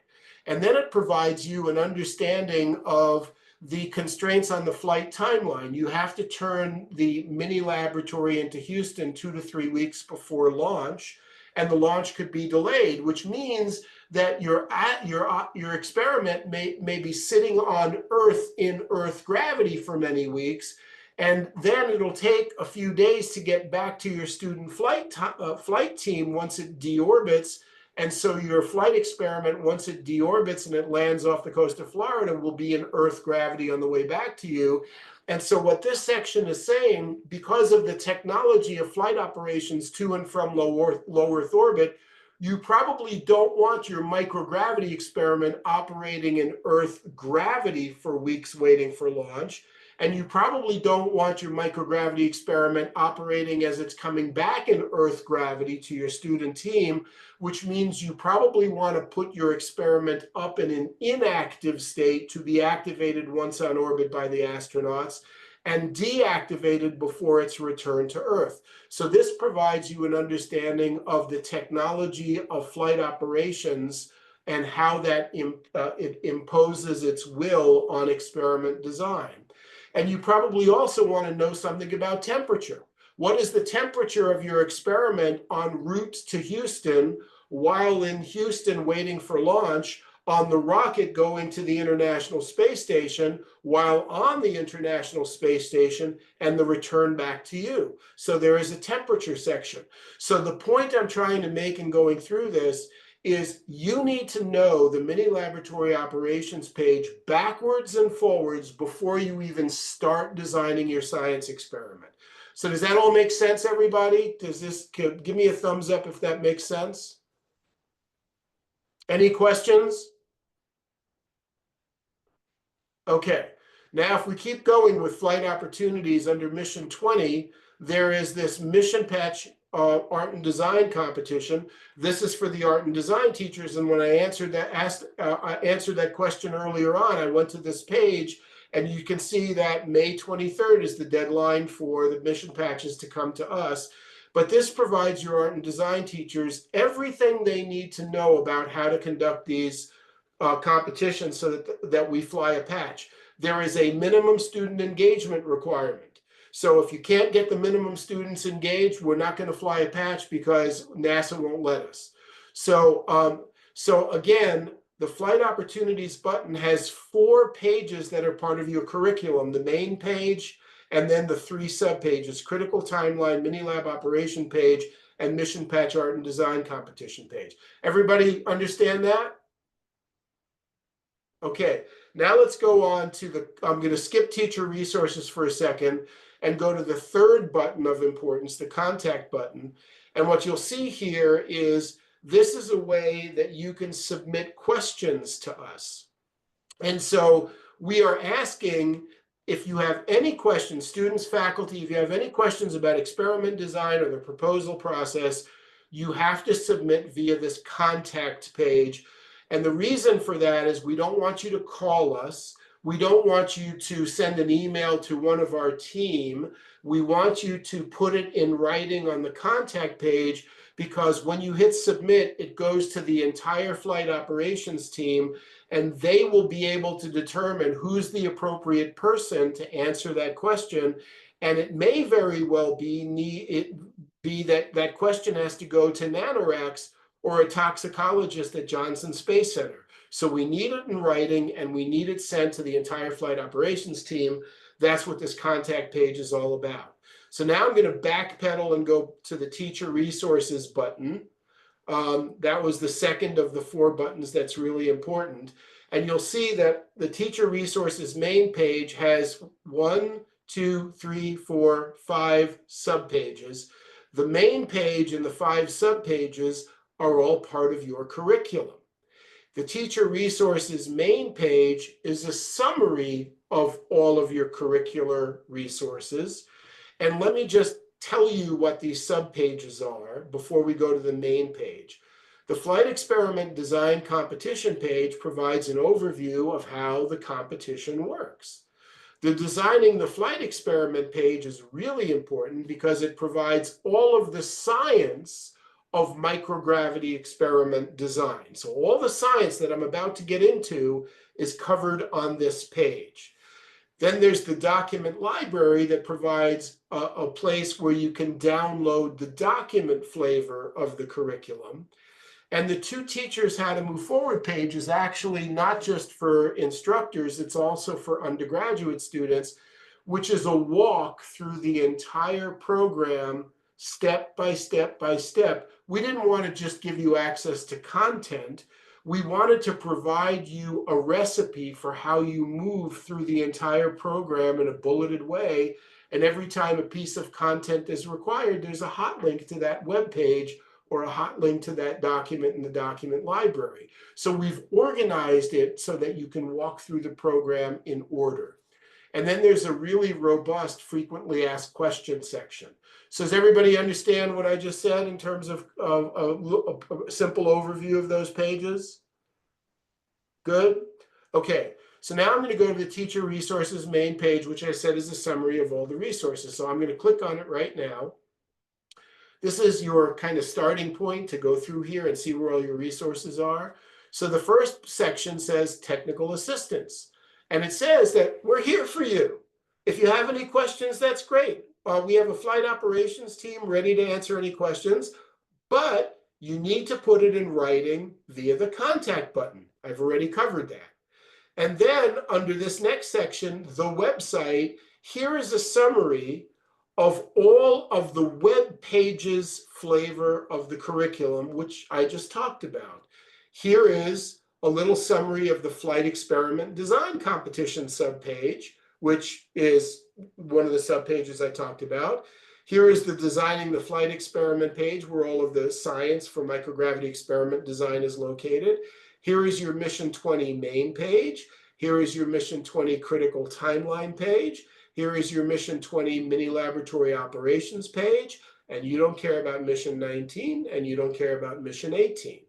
And then it provides you an understanding of the constraints on the flight timeline. You have to turn the mini laboratory into Houston 2 to 3 weeks before launch, and the launch could be delayed, which means that your experiment may be sitting on Earth in Earth gravity for many weeks, and then it'll take a few days to get back to your student flight team once it deorbits. And so your flight experiment, once it deorbits and it lands off the coast of Florida, will be in Earth gravity on the way back to you. And so what this section is saying, because of the technology of flight operations to and from low Earth orbit, you probably don't want your microgravity experiment operating in Earth gravity for weeks waiting for launch. And you probably don't want your microgravity experiment operating as it's coming back in Earth gravity to your student team, which means you probably want to put your experiment up in an inactive state to be activated once on orbit by the astronauts and deactivated before it's returned to Earth. So this provides you an understanding of the technology of flight operations and how that it imposes its will on experiment design. And you probably also want to know something about temperature. What is the temperature of your experiment en route to Houston while in Houston waiting for launch, on the rocket going to the International Space Station, while on the International Space Station, and the return back to you? So there is a temperature section. So the point I'm trying to make in going through this is you need to know the mini laboratory operations page backwards and forwards before you even start designing your science experiment. So does that all make sense, everybody? Give me a thumbs up if that makes sense? Any questions? Okay, now if we keep going with flight opportunities under Mission 20, there is this Mission Patch art and design competition. This is for the art and design teachers. And when I answered that question earlier on, I went to this page, and you can see that May 23rd is the deadline for the mission patches to come to us. But this provides your art and design teachers everything they need to know about how to conduct these competitions so that we fly a patch. There is a minimum student engagement requirement. So if you can't get the minimum students engaged, we're not going to fly a patch because NASA won't let us. So again, the Flight Opportunities button has 4 pages that are part of your curriculum: the main page, and then the 3 subpages: critical timeline, mini lab operation page, and mission patch art and design competition page. Everybody understand that? Okay, now let's go on to I'm going to skip teacher resources for a second and go to the 3rd button of importance, the contact button. And what you'll see here is this is a way that you can submit questions to us. And so we are asking, if you have any questions, students, faculty, if you have any questions about experiment design or the proposal process, you have to submit via this contact page. And the reason for that is we don't want you to call us. We don't want you to send an email to one of our team. We want you to put it in writing on the contact page, because when you hit submit, it goes to the entire flight operations team, and they will be able to determine who's the appropriate person to answer that question. And it may very well be that question has to go to NanoRacks or a toxicologist at Johnson Space Center. So we need it in writing, and we need it sent to the entire flight operations team. That's what this contact page is all about. So now I'm going to backpedal and go to the teacher resources button. That was the second of the 4 buttons that's really important. And you'll see that the teacher resources main page has 1, 2, 3, 4, 5 subpages. The main page and the 5 subpages are all part of your curriculum. The teacher resources main page is a summary of all of your curricular resources. And let me just tell you what these subpages are before we go to the main page. The Flight Experiment Design Competition page provides an overview of how the competition works. The Designing the Flight Experiment page is really important because it provides all of the science of microgravity experiment design. So all the science that I'm about to get into is covered on this page. Then there's the document library that provides a place where you can download the document flavor of the curriculum. And the Two Teachers How to Move Forward page is actually not just for instructors, it's also for undergraduate students, which is a walk through the entire program, step by step by step. We didn't want to just give you access to content. We wanted to provide you a recipe for how you move through the entire program in a bulleted way. And every time a piece of content is required, there's a hot link to that web page or a hot link to that document in the document library. So we've organized it so that you can walk through the program in order. And then there's a really robust frequently asked questions section. So does everybody understand what I just said in terms of a simple overview of those pages? Good? Okay, so now I'm going to go to the teacher resources main page, which I said is a summary of all the resources. So I'm going to click on it right now. This is your kind of starting point to go through here and see where all your resources are. So the first section says technical assistance. And it says that we're here for you. If you have any questions, that's great. We have a flight operations team ready to answer any questions, but you need to put it in writing via the contact button. I've already covered that. And then under this next section, the website, here is a summary of all of the web pages flavor of the curriculum, which I just talked about. Here is a little summary of the flight experiment design competition subpage, which is one of the subpages I talked about. Here is the designing the flight experiment page where all of the science for microgravity experiment design is located. Here is your Mission 20 main page. Here is your Mission 20 critical timeline page. Here is your Mission 20 mini laboratory operations page. And you don't care about Mission 19 and you don't care about Mission 18.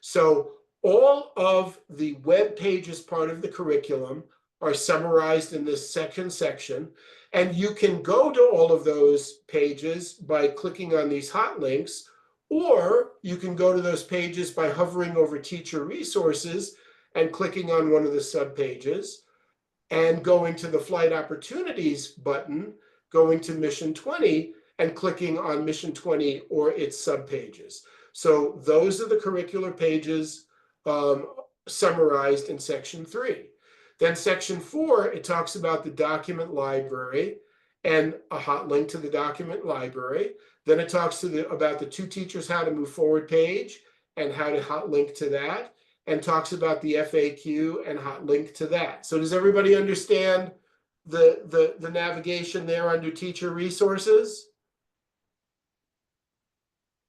So all of the web pages part of the curriculum are summarized in this second section. And you can go to all of those pages by clicking on these hot links, or you can go to those pages by hovering over teacher resources and clicking on one of the subpages and going to the flight opportunities button, going to Mission 20 and clicking on Mission 20 or its subpages. So those are the curricular pages summarized in section 3. Then section 4, it talks about the document library and a hot link to the document library. Then it talks about the Two Teachers How to Move Forward page and how to hot link to that, and talks about the FAQ and hot link to that. So does everybody understand the navigation there under teacher resources?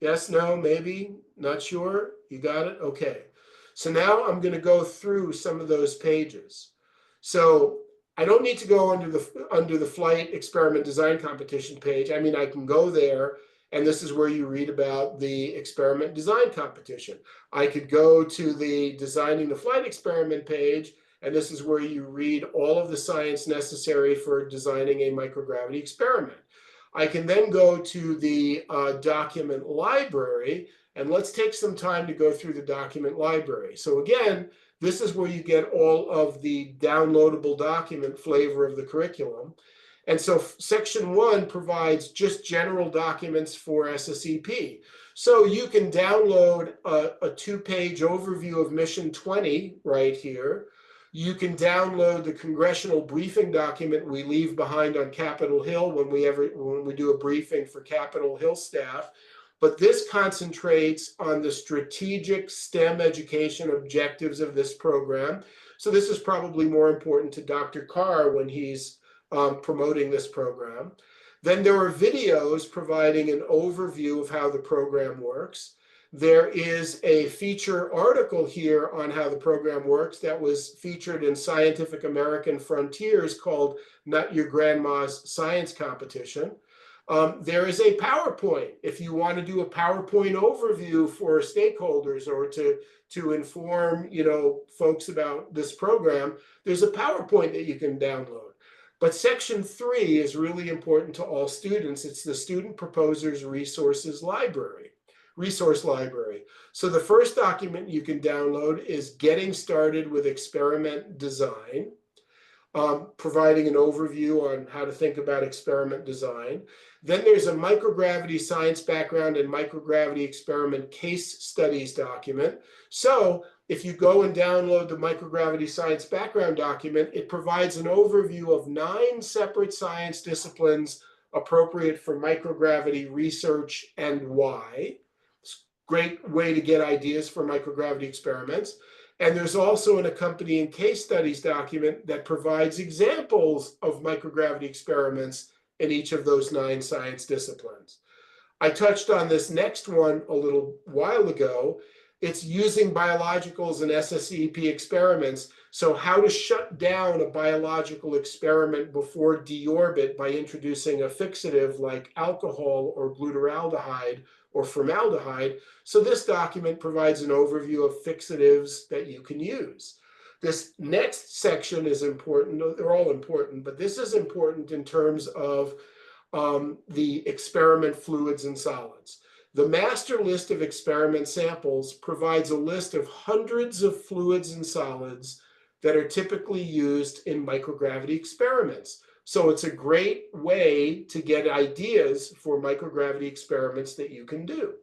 Yes, no, maybe, not sure? You got it? Okay. So now I'm going to go through some of those pages. So I don't need to go under the flight experiment design competition page. I mean, I can go there, and this is where you read about the experiment design competition. I could go to the designing the flight experiment page, and this is where you read all of the science necessary for designing a microgravity experiment. I can then go to the document library, and let's take some time to go through the document library. So again, this is where you get all of the downloadable document flavor of the curriculum. And so section 1 provides just general documents for SSEP. So you can download a 2-page overview of Mission 20 right here. You can download the congressional briefing document we leave behind on Capitol Hill when we do a briefing for Capitol Hill staff. But this concentrates on the strategic STEM education objectives of this program. So this is probably more important to Dr. Carr when he's promoting this program. Then there are videos providing an overview of how the program works. There is a feature article here on how the program works that was featured in Scientific American Frontiers called Not Your Grandma's Science Competition. There is a PowerPoint. If you want to do a PowerPoint overview for stakeholders or to inform, folks about this program, there's a PowerPoint that you can download. But section 3 is really important to all students. It's the Student Proposers Resource Library. So the first document you can download is Getting Started with Experiment Design. providing an overview on how to think about experiment design. Then there's a microgravity science background and microgravity experiment case studies document. So if you go and download the microgravity science background document, it provides an overview of 9 separate science disciplines appropriate for microgravity research and why. It's a great way to get ideas for microgravity experiments. And there's also an accompanying case studies document that provides examples of microgravity experiments in each of those 9 science disciplines. I touched on this next one a little while ago. It's using biologicals and SSEP experiments. So how to shut down a biological experiment before deorbit by introducing a fixative like alcohol or glutaraldehyde or formaldehyde. So this document provides an overview of fixatives that you can use. This next section is important. They're all important, but this is important in terms of the experiment fluids and solids. The master list of experiment samples provides a list of hundreds of fluids and solids that are typically used in microgravity experiments. So it's a great way to get ideas for microgravity experiments that you can do.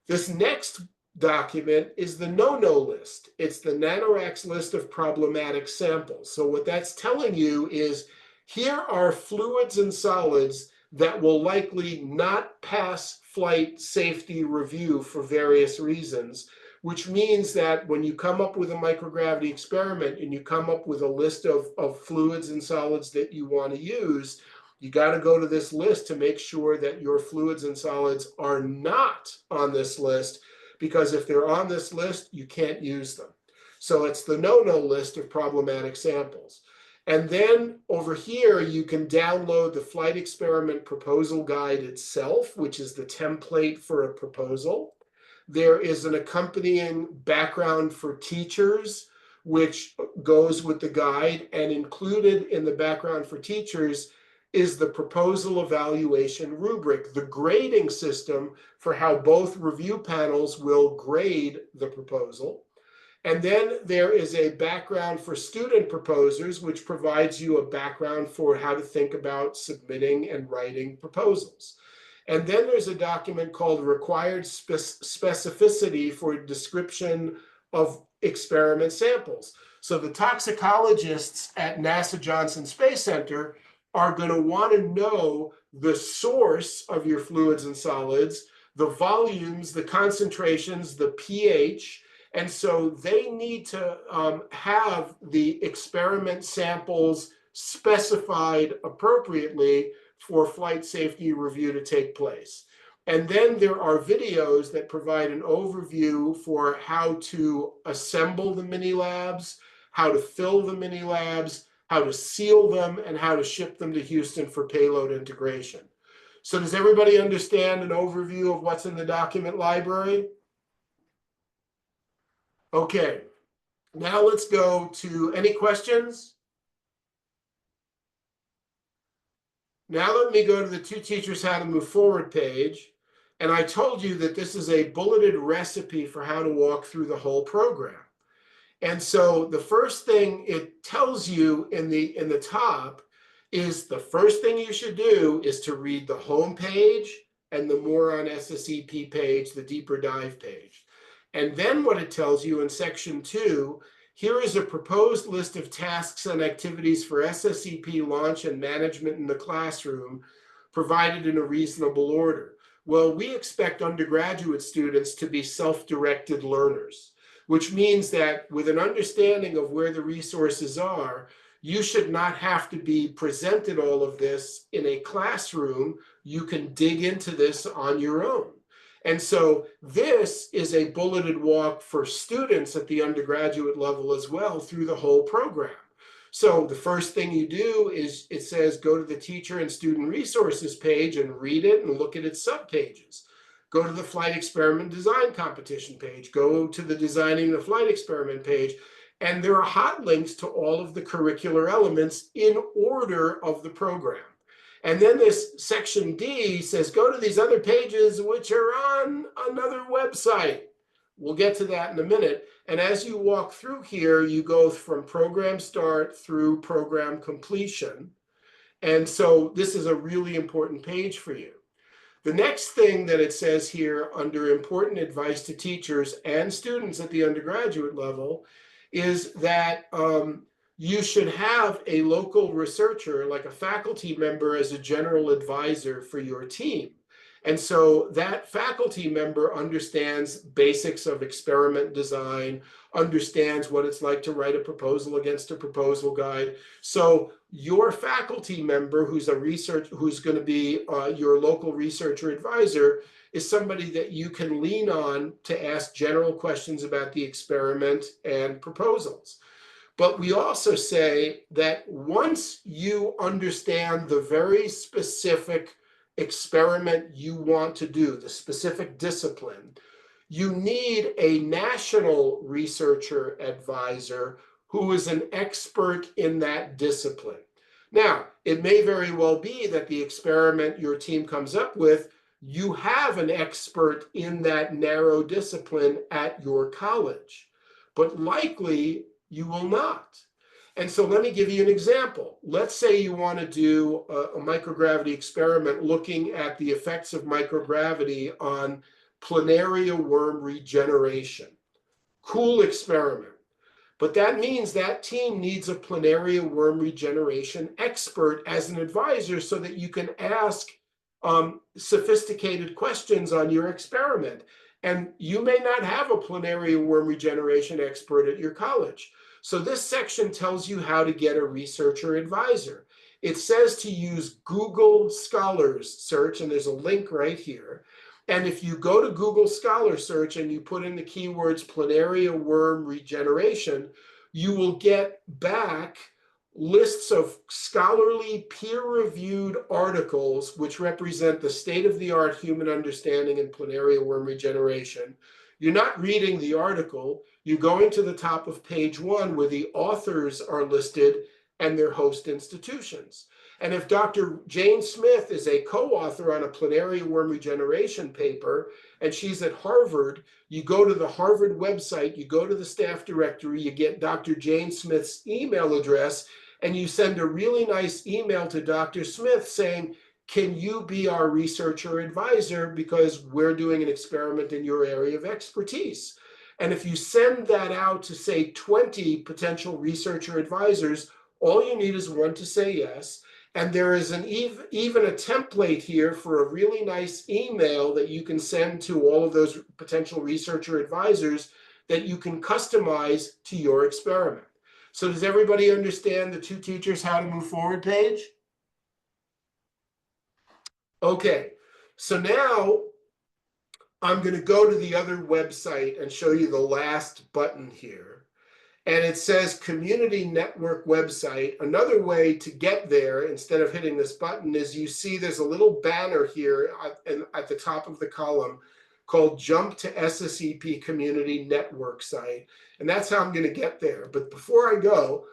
This next document is the no-no list. It's the NanoRacks list of problematic samples. So what that's telling you is here are fluids and solids that will likely not pass flight safety review for various reasons, which means that when you come up with a microgravity experiment and you come up with a list of fluids and solids that you want to use, you got to go to this list to make sure that your fluids and solids are not on this list, because if they're on this list, you can't use them. So it's the no-no list of problematic samples. And then over here, you can download the flight experiment proposal guide itself, which is the template for a proposal. There is an accompanying background for teachers, which goes with the guide, and included in the background for teachers is the proposal evaluation rubric, the grading system for how both review panels will grade the proposal. And then there is a background for student proposers, which provides you a background for how to think about submitting and writing proposals. And then there's a document called Required Specificity for Description of Experiment Samples. So the toxicologists at NASA Johnson Space Center are going to want to know the source of your fluids and solids, the volumes, the concentrations, the pH. And so they need to have the experiment samples specified appropriately for flight safety review to take place. And then there are videos that provide an overview for how to assemble the mini labs, how to fill the mini labs, how to seal them, and how to ship them to Houston for payload integration. So does everybody understand an overview of what's in the document library? Okay, now let's go to any questions? Now let me go to the Two Teachers How to Move Forward page. And I told you that this is a bulleted recipe for how to walk through the whole program. And so the first thing it tells you in the top is the first thing you should do is to read the home page and the More on SSEP page, the deeper dive page. And then what it tells you in section 2, here is a proposed list of tasks and activities for SSEP launch and management in the classroom, provided in a reasonable order. Well, we expect undergraduate students to be self-directed learners, which means that with an understanding of where the resources are, you should not have to be presented all of this in a classroom. You can dig into this on your own. And so this is a bulleted walk for students at the undergraduate level as well through the whole program. So the first thing you do is it says go to the teacher and student resources page and read it and look at its subpages. Go to the flight experiment design competition page, go to the designing the flight experiment page, and there are hot links to all of the curricular elements in order of the program. And then this section D says, go to these other pages, which are on another website. We'll get to that in a minute. And as you walk through here, you go from program start through program completion. And so this is a really important page for you. The next thing that it says here under important advice to teachers and students at the undergraduate level is that you should have a local researcher, like a faculty member, as a general advisor for your team. And so that faculty member understands basics of experiment design, understands what it's like to write a proposal against a proposal guide. So your faculty member who's going to be your local researcher advisor is somebody that you can lean on to ask general questions about the experiment and proposals. But we also say that once you understand the very specific experiment you want to do, the specific discipline, you need a national researcher advisor who is an expert in that discipline. Now, it may very well be that the experiment your team comes up with, you have an expert in that narrow discipline at your college, but likely you will not. And so let me give you an example. Let's say you want to do a microgravity experiment looking at the effects of microgravity on planaria worm regeneration. Cool experiment. But that means that team needs a planaria worm regeneration expert as an advisor so that you can ask sophisticated questions on your experiment. And you may not have a planaria worm regeneration expert at your college. So this section tells you how to get a researcher advisor. It says to use Google Scholars search, and there's a link right here. And if you go to Google Scholar search and you put in the keywords planaria worm regeneration, you will get back lists of scholarly peer-reviewed articles which represent the state-of-the-art human understanding in planaria worm regeneration. You're not reading the article, you're going to the top of page 1 where the authors are listed and their host institutions. And if Dr. Jane Smith is a co-author on a planaria worm regeneration paper, and she's at Harvard, you go to the Harvard website, you go to the staff directory, you get Dr. Jane Smith's email address, and you send a really nice email to Dr. Smith saying, can you be our researcher advisor because we're doing an experiment in your area of expertise? And if you send that out to, say, 20 potential researcher advisors, all you need is one to say yes. And there is even a template here for a really nice email that you can send to all of those potential researcher advisors that you can customize to your experiment. So does everybody understand the two teachers how to move forward page? Okay, so now I'm going to go to the other website and show you the last button here. And it says community network website. Another way to get there instead of hitting this button is you see there's a little banner here at the top of the column called Jump to SSEP Community Network site. And that's how I'm going to get there. But before I go,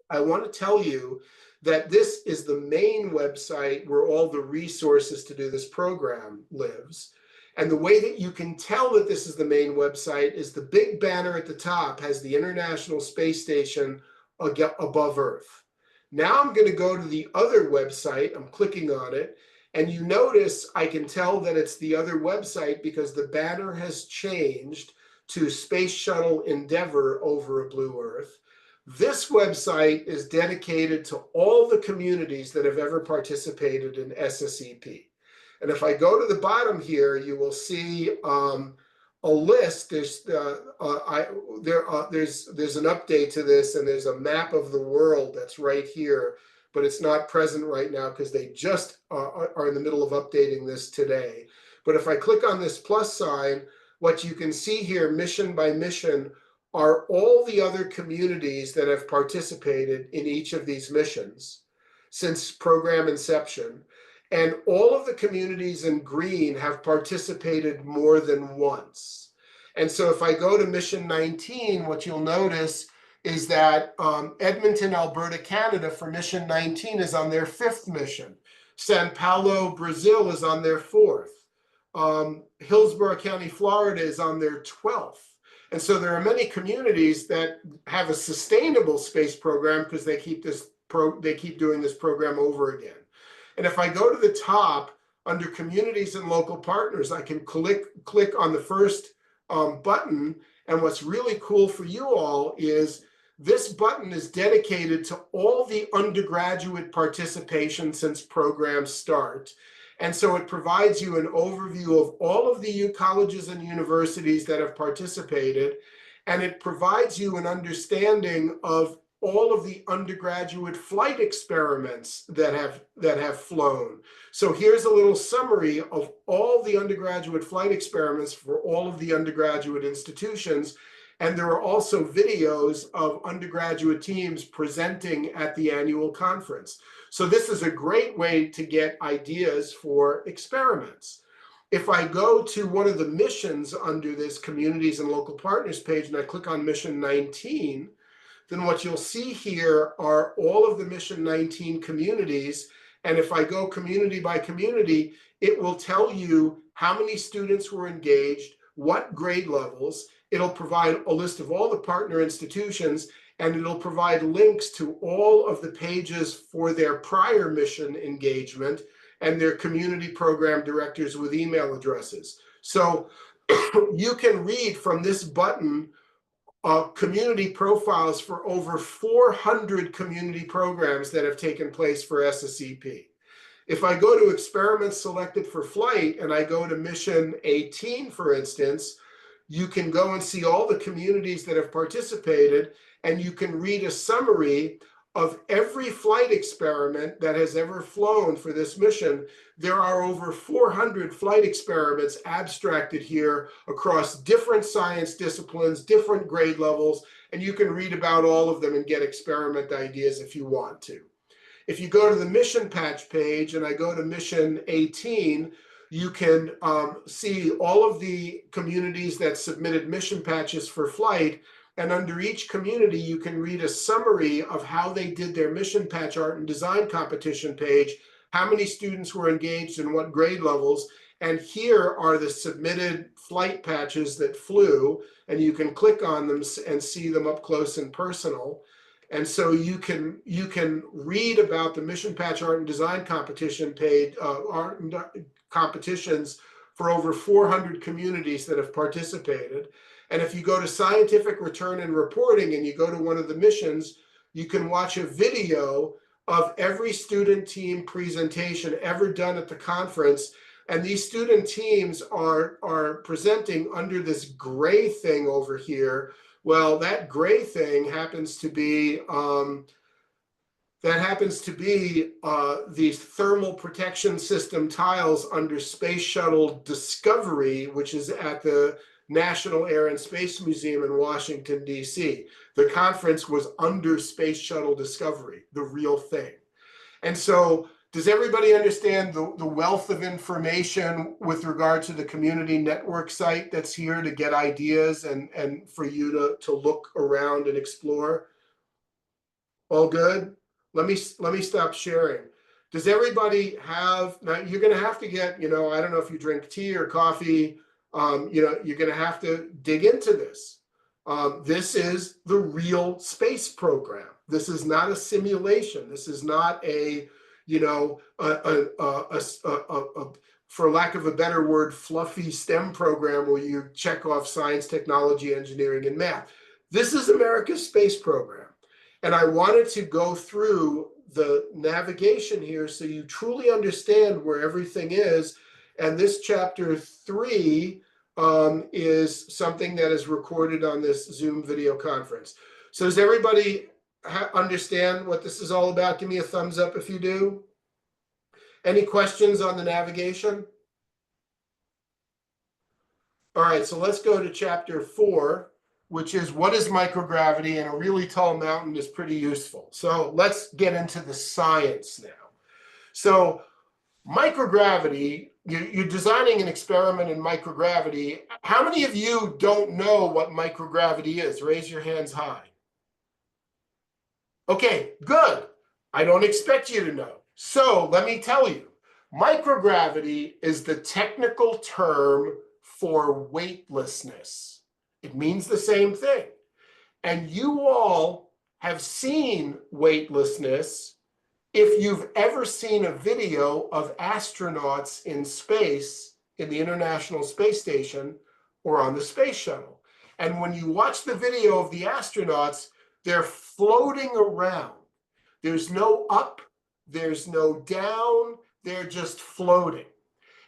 I want to tell you that this is the main website where all the resources to do this program lives. And the way that you can tell that this is the main website is the big banner at the top has the International Space Station above Earth. Now I'm going to go to the other website. I'm clicking on it. And you notice I can tell that it's the other website because the banner has changed to Space Shuttle Endeavour over a blue Earth. This website is dedicated to all the communities that have ever participated in SSEP. And if I go to the bottom here, you will see a list. There's an update to this, and there's a map of the world that's right here, but it's not present right now because they just are in the middle of updating this today. But if I click on this plus sign, what you can see here, mission by mission, are all the other communities that have participated in each of these missions since program inception. And all of the communities in green have participated more than once. And so if I go to mission 19, what you'll notice is that Edmonton, Alberta, Canada for mission 19 is on their 5th mission. Sao Paulo, Brazil is on their 4th. Hillsborough County, Florida is on their 12th. And so there are many communities that have a sustainable space program because they keep doing this program over again. And if I go to the top under communities and local partners, I can click on the first button. And what's really cool for you all is this button is dedicated to all the undergraduate participation since programs start. And so it provides you an overview of all of the colleges and universities that have participated, and it provides you an understanding of all of the undergraduate flight experiments that have flown. So here's a little summary of all the undergraduate flight experiments for all of the undergraduate institutions. And there are also videos of undergraduate teams presenting at the annual conference. So this is a great way to get ideas for experiments. If I go to one of the missions under this communities and local partners page and I click on mission 19, then what you'll see here are all of the mission 19 communities. And if I go community by community, it will tell you how many students were engaged, what grade levels. It'll provide a list of all the partner institutions, and it'll provide links to all of the pages for their prior mission engagement and their community program directors with email addresses. So you can read from this button community profiles for over 400 community programs that have taken place for SSEP. If I go to experiments selected for flight and I go to mission 18, for instance, you can go and see all the communities that have participated, and you can read a summary of every flight experiment that has ever flown for this mission. There are over 400 flight experiments abstracted here across different science disciplines, different grade levels, and you can read about all of them and get experiment ideas if you want to. If you go to the mission patch page and I go to mission 18, you can see all of the communities that submitted mission patches for flight. And under each community, you can read a summary of how they did their mission patch art and design competition page, how many students were engaged in what grade levels. And here are the submitted flight patches that flew, and you can click on them and see them up close and personal. And so you can read about the mission patch art and design competition page, competitions for over 400 communities that have participated. And if you go to scientific return and reporting and you go to one of the missions, you can watch a video of every student team presentation ever done at the conference. And these student teams are presenting under this gray thing over here. Well, that gray thing happens to be these thermal protection system tiles under Space Shuttle Discovery, which is at the National Air and Space Museum in Washington, D.C. The conference was under Space Shuttle Discovery, the real thing. And so does everybody understand the wealth of information with regard to the community network site that's here to get ideas and for you to look around and explore? All good? Let me stop sharing. Does everybody have, now you're going to have to get, I don't know if you drink tea or coffee, you're going to have to dig into this. This is the real space program. This is not a simulation. This is not for lack of a better word, fluffy STEM program where you check off science, technology, engineering, and math. This is America's space program. And I wanted to go through the navigation here so you truly understand where everything is. And this chapter 3 is something that is recorded on this Zoom video conference. So does everybody understand what this is all about? Give me a thumbs up if you do. Any questions on the navigation? All right, so let's go to chapter 4, which is what is microgravity, and a really tall mountain is pretty useful. So let's get into the science now. So microgravity, you're designing an experiment in microgravity. How many of you don't know what microgravity is? Raise your hands high. Okay, good. I don't expect you to know. So let me tell you, Microgravity is the technical term for weightlessness. It means the same thing. And you all have seen weightlessness if you've ever seen a video of astronauts in space in the International Space Station or on the space shuttle. And when you watch the video of the astronauts, they're floating around. There's no up, there's no down, they're just floating.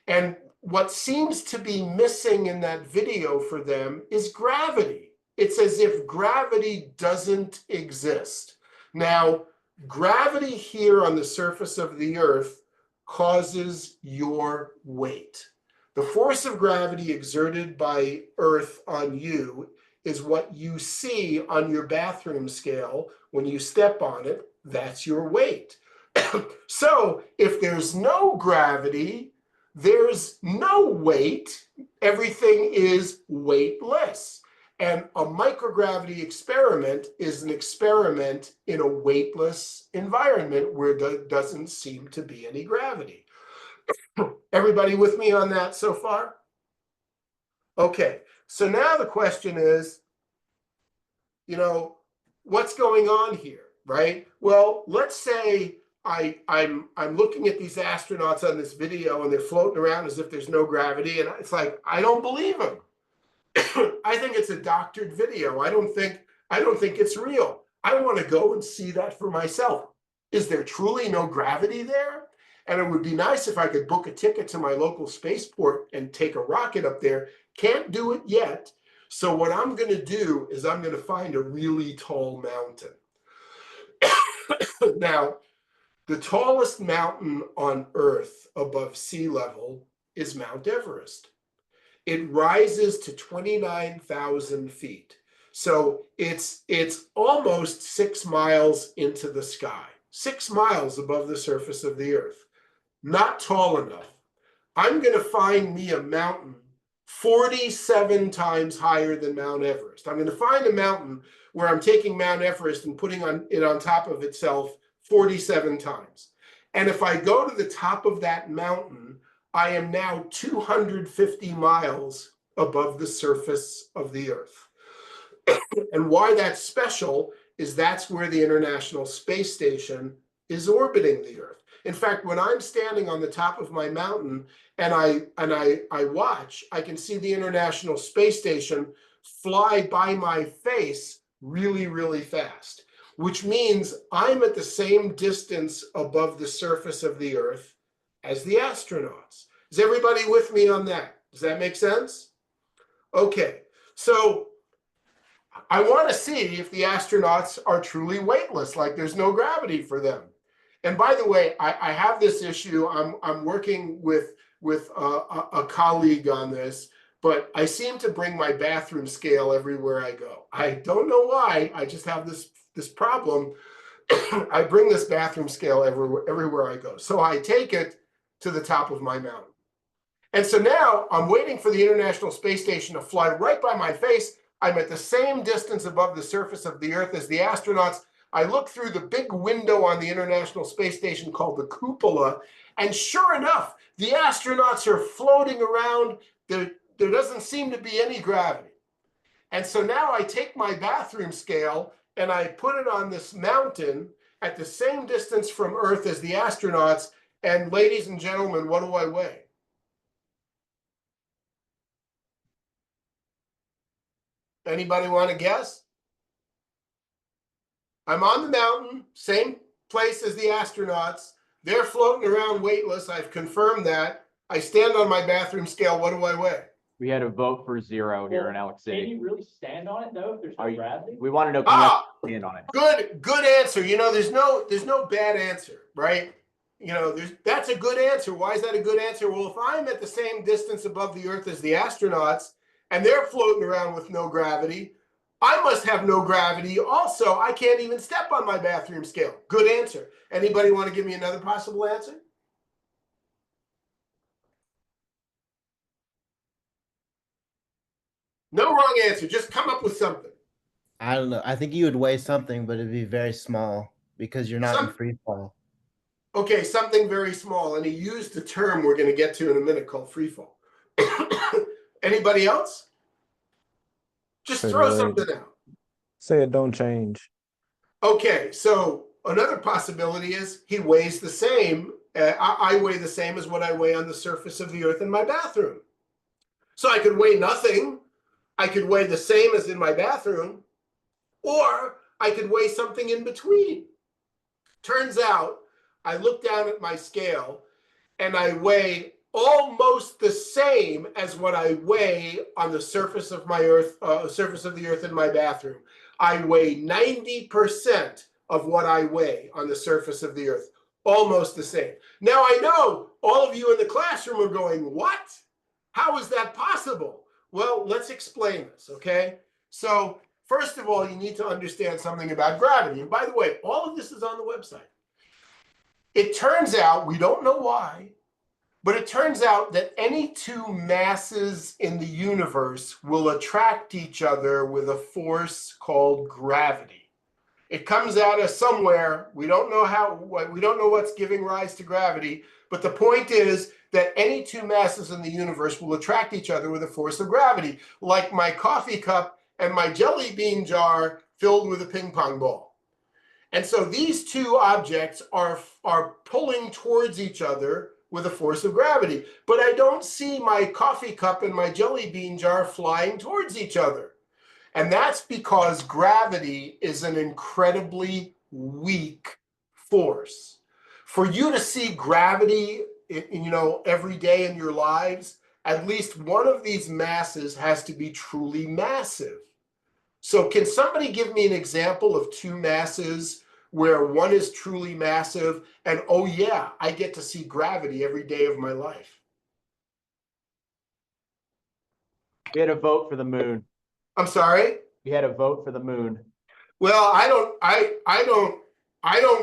And what seems to be missing in that video for them is gravity. It's as if gravity doesn't exist. Now, gravity here on the surface of the Earth causes your weight. The force of gravity exerted by Earth on you is what you see on your bathroom scale when you step on it. That's your weight. So if there's no gravity, there's no weight. Everything is weightless. And a microgravity experiment is an experiment in a weightless environment where there doesn't seem to be any gravity. Everybody with me on that so far? Okay, so now the question is, what's going on here, right? Well, let's say I'm looking at these astronauts on this video and they're floating around as if there's no gravity, and it's like, I don't believe them. I think it's a doctored video. I don't think it's real. I want to go and see that for myself. Is there truly no gravity there? And it would be nice if I could book a ticket to my local spaceport and take a rocket up there. Can't do it yet. So what I'm going to do is I'm going to find a really tall mountain. Now, the tallest mountain on Earth above sea level is Mount Everest. It rises to 29,000 feet. So it's almost 6 miles into the sky, 6 miles above the surface of the Earth. Not tall enough. I'm going to find me a mountain 47 times higher than Mount Everest. I'm going to find a mountain where I'm taking Mount Everest and putting it on top of itself 47 times. And if I go to the top of that mountain, I am now 250 miles above the surface of the Earth. And why that's special is that's where the International Space Station is orbiting the Earth. In fact, when I'm standing on the top of my mountain and I watch, I can see the International Space Station fly by my face really, really fast, which means I'm at the same distance above the surface of the Earth as the astronauts. Is everybody with me on that? Does that make sense? Okay, so I want to see if the astronauts are truly weightless, like there's no gravity for them. And by the way, I have this issue. I'm working with a colleague on this, but I seem to bring my bathroom scale everywhere I go. I don't know why. I just have this problem. I bring this bathroom scale everywhere I go. So I take it to the top of my mountain. And so now I'm waiting for the International Space Station to fly right by my face. I'm at the same distance above the surface of the Earth as the astronauts. I look through the big window on the International Space Station called the cupola, and sure enough, the astronauts are floating around. There doesn't seem to be any gravity. And so now I take my bathroom scale and I put it on this mountain at the same distance from Earth as the astronauts. And ladies and gentlemen, what do I weigh? Anybody want to guess? I'm on the mountain, same place as the astronauts. They're floating around weightless. I've confirmed that. I stand on my bathroom scale. What do I weigh? We had a vote for 0 here in Alex Can City. you really stand on it though, if there's no gravity? We want to know, can you stand on it? Good answer. There's no bad answer, right? That's a good answer. Why is that a good answer? Well, if I'm at the same distance above the Earth as the astronauts and they're floating around with no gravity, I must have no gravity also. I can't even step on my bathroom scale. Good answer. Anybody want to give me another possible answer? No wrong answer. Just come up with something. I don't know. I think you would weigh something, but it'd be very small because you're not in free fall. Okay, something very small, and he used the term we're going to get to in a minute called free fall. Anybody else? Just Say the throw word. something out. Say it don't change. Okay, so another possibility is he weighs the same. I weigh the same as what I weigh on the surface of the earth in my bathroom. So I could weigh nothing. I could weigh the same as in my bathroom, or I could weigh something in between. Turns out I look down at my scale and I weigh almost the same as what I weigh on the surface of my earth, surface of the earth in my bathroom. I weigh 90% of what I weigh on the surface of the earth, almost the same. Now I know all of you in the classroom are going, what? How is that possible? Well, let's explain this, okay? So first of all, you need to understand something about gravity. And by the way, all of this is on the website. It turns out, we don't know why, but it turns out that any two masses in the universe will attract each other with a force called gravity. It comes out of somewhere. We don't know how, we don't know what's giving rise to gravity, but the point is that any two masses in the universe will attract each other with a force of gravity, like my coffee cup and my jelly bean jar filled with a ping pong ball. And so these two objects are pulling towards each other with a force of gravity. But I don't see my coffee cup and my jelly bean jar flying towards each other. And that's because gravity is an incredibly weak force. For you to see gravity, every day in your lives, at least one of these masses has to be truly massive. So can somebody give me an example of two masses where one is truly massive and, oh yeah, I get to see gravity every day of my life? We had a vote for the moon. I'm sorry? We had a vote for the moon. Well, I don't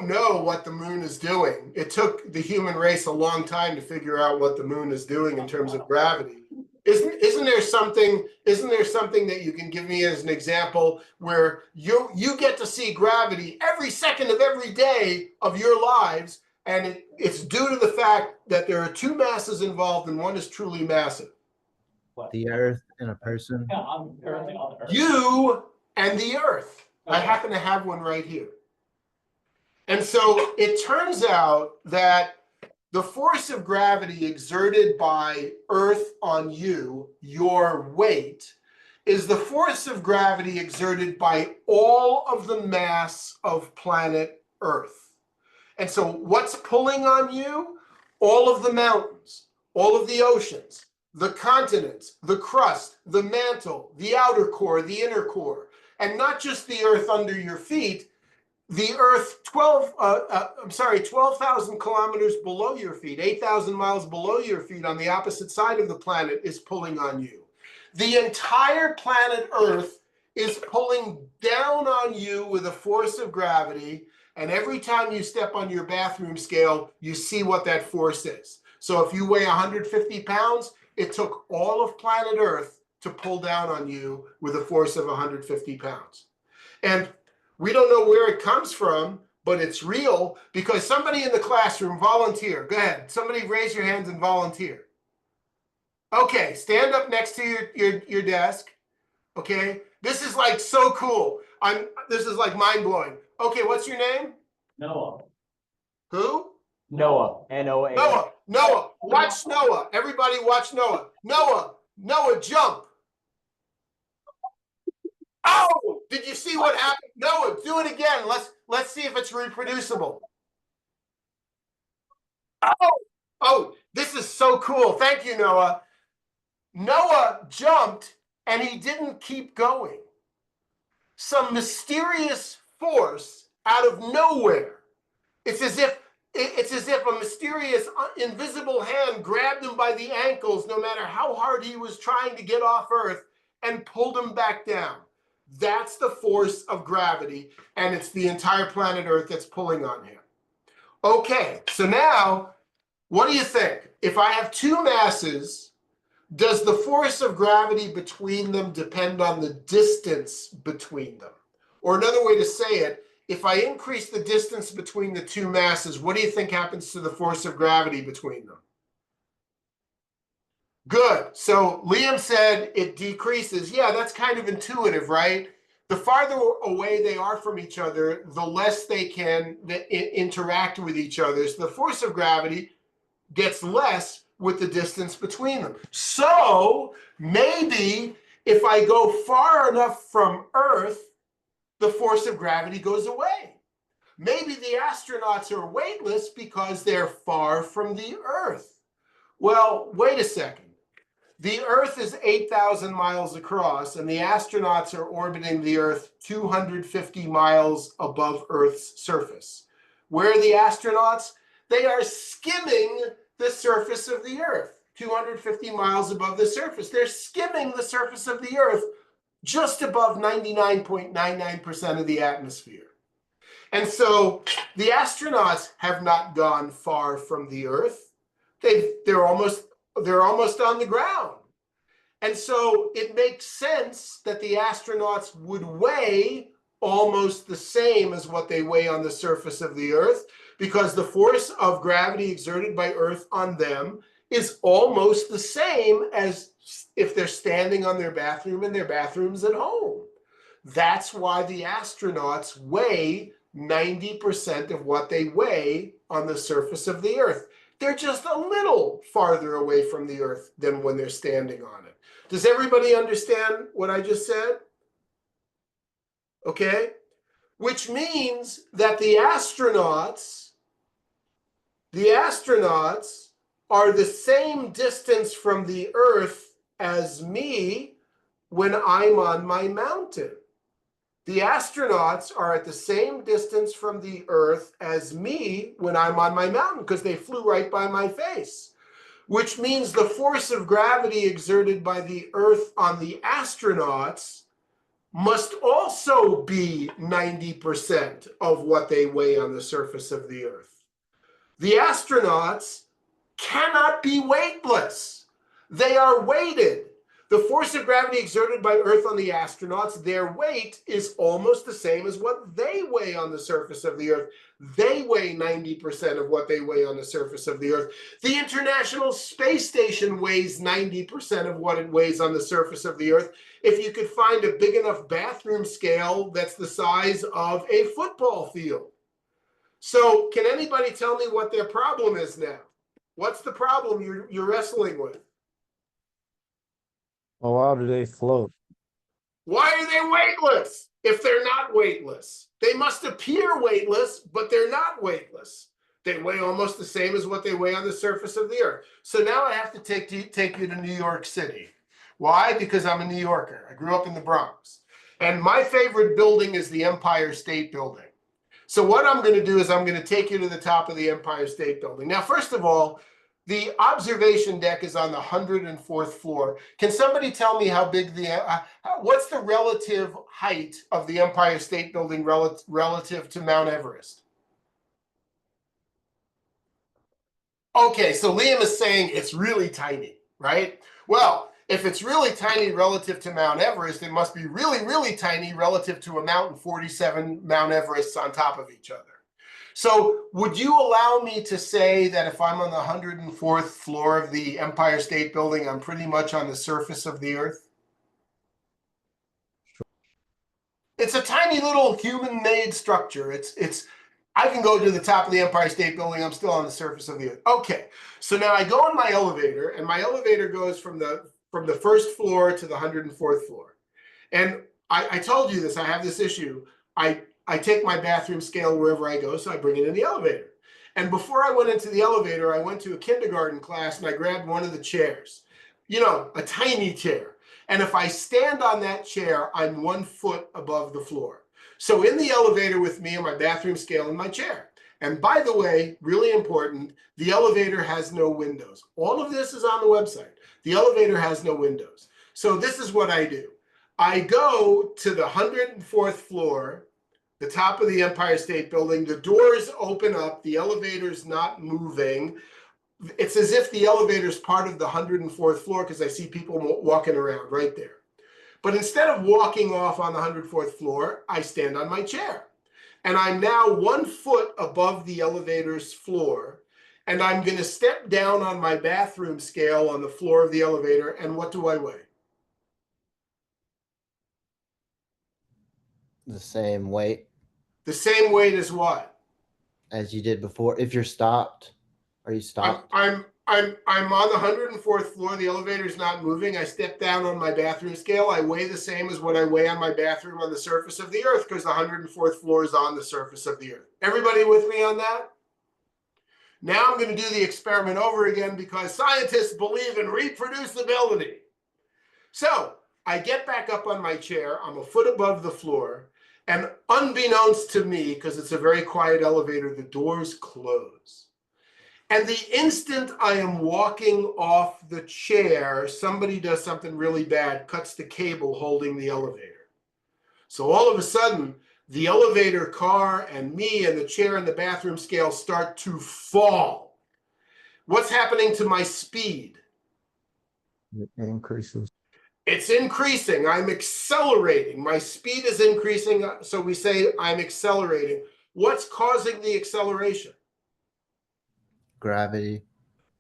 know what the moon is doing. It took the human race a long time to figure out what the moon is doing in terms of gravity. Isn't there something that you can give me as an example where you get to see gravity every second of every day of your lives, and it's due to the fact that there are two masses involved and one is truly massive? The earth and a person. Yeah, I'm currently on the earth. You and the earth. I Okay. happen to have one right here. And so it turns out that the force of gravity exerted by Earth on you, your weight, is the force of gravity exerted by all of the mass of planet Earth. And so what's pulling on you? All of the mountains, all of the oceans, the continents, the crust, the mantle, the outer core, the inner core, and not just the Earth under your feet. The Earth 12,000 kilometers below your feet, 8,000 miles below your feet on the opposite side of the planet is pulling on you. The entire planet Earth is pulling down on you with a force of gravity. And every time you step on your bathroom scale, you see what that force is. So if you weigh 150 pounds, it took all of planet Earth to pull down on you with a force of 150 pounds. And we don't know where it comes from, but it's real because somebody in the classroom volunteer. Go ahead. Somebody raise your hands and volunteer. Okay, stand up next to your desk. Okay, this is like so cool. This is like mind blowing. Okay, what's your name? Noah. Who? Noah, N-O-A. Noah. Watch Noah. Everybody watch Noah. Noah, jump. Oh, did you see what happened? Noah, do it again. Let's see if it's reproducible. Oh, this is so cool. Thank you, Noah. Noah jumped and he didn't keep going. Some mysterious force out of nowhere. It's as if a mysterious invisible hand grabbed him by the ankles, no matter how hard he was trying to get off Earth, and pulled him back down. That's the force of gravity, and it's the entire planet Earth that's pulling on him. Okay, so now, what do you think? If I have two masses, does the force of gravity between them depend on the distance between them? Or another way to say it, if I increase the distance between the two masses, what do you think happens to the force of gravity between them? Good. So Liam said it decreases. Yeah, that's kind of intuitive, right? The farther away they are from each other, the less they can interact with each other. So the force of gravity gets less with the distance between them. So maybe if I go far enough from Earth, the force of gravity goes away. Maybe the astronauts are weightless because they're far from the Earth. Well, wait a second. The Earth is 8,000 miles across, and the astronauts are orbiting the Earth 250 miles above Earth's surface. Where are the astronauts? They are skimming the surface of the Earth, 250 miles above the surface. They're skimming the surface of the Earth just above 99.99% of the atmosphere. And so the astronauts have not gone far from the Earth. They're almost on the ground. And so it makes sense that the astronauts would weigh almost the same as what they weigh on the surface of the Earth, because the force of gravity exerted by Earth on them is almost the same as if they're standing on their bathroom in their bathrooms at home. That's why the astronauts weigh 90% of what they weigh on the surface of the Earth. They're just a little farther away from the Earth than when they're standing on it. Does everybody understand what I just said? Okay? Which means that the astronauts are the same distance from the Earth as me when I'm on my mountain. The astronauts are at the same distance from the Earth as me when I'm on my mountain, because they flew right by my face. Which means the force of gravity exerted by the Earth on the astronauts must also be 90% of what they weigh on the surface of the Earth. The astronauts cannot be weightless. They are weighted. The force of gravity exerted by Earth on the astronauts, their weight is almost the same as what they weigh on the surface of the Earth. They weigh 90% of what they weigh on the surface of the Earth. The International Space Station weighs 90% of what it weighs on the surface of the Earth. If you could find a big enough bathroom scale that's the size of a football field. So can anybody tell me what their problem is now? What's the problem you're wrestling with? Well, why do they float? Why are they weightless if they're not weightless? They must appear weightless, but they're not weightless. They weigh almost the same as what they weigh on the surface of the Earth. So now I have to take you to New York City. Why? Because I'm a New Yorker. I grew up in the Bronx. And my favorite building is the Empire State Building. So what I'm going to do is I'm going to take you to the top of the Empire State Building. Now, first of all, the observation deck is on the 104th floor. Can somebody tell me how big what's the relative height of the Empire State Building relative to Mount Everest? Okay, so Liam is saying it's really tiny, right? Well, if it's really tiny relative to Mount Everest, it must be really, really tiny relative to a mountain 47 Mount Everests on top of each other. So would you allow me to say that if I'm on the 104th floor of the Empire State Building, I'm pretty much on the surface of the Earth? It's a tiny little human-made structure. I can go to the top of the Empire State Building, I'm still on the surface of the Earth. Okay, so now I go in my elevator, and my elevator goes from the first floor to the 104th floor. And I told you this, I have this issue. I take my bathroom scale wherever I go, so I bring it in the elevator. And before I went into the elevator, I went to a kindergarten class and I grabbed one of the chairs, you know, a tiny chair. And if I stand on that chair, I'm 1 foot above the floor. So in the elevator with me are my bathroom scale and my chair. And by the way, really important, the elevator has no windows. All of this is on the website. The elevator has no windows. So this is what I do. I go to the 104th floor, the top of the Empire State Building, the doors open up, the elevator's not moving. It's as if the elevator's part of the 104th floor because I see people walking around right there. But instead of walking off on the 104th floor, I stand on my chair. and I'm now 1 foot above the elevator's floor, and I'm going to step down on my bathroom scale on the floor of the elevator, and what do I weigh? The same weight The same weight as what? as you did before. If you're stopped, are you stopped? I'm on the 104th floor. The elevator's not moving. I step down on my bathroom scale. I weigh the same as what I weigh on my bathroom on the surface of the earth, because the 104th floor is on the surface of the earth. Everybody with me on that? Now I'm going to do the experiment over again because scientists believe in reproducibility. So I get back up on my chair. I'm a foot above the floor. And unbeknownst to me, because it's a very quiet elevator, the doors close. And the instant I am walking off the chair, somebody does something really bad, cuts the cable holding the elevator. So all of a sudden, the elevator car and me and the chair and the bathroom scale start to fall. What's happening to my speed? It increases. It's increasing. I'm accelerating. My speed is increasing. So we say I'm accelerating. What's causing the acceleration? Gravity.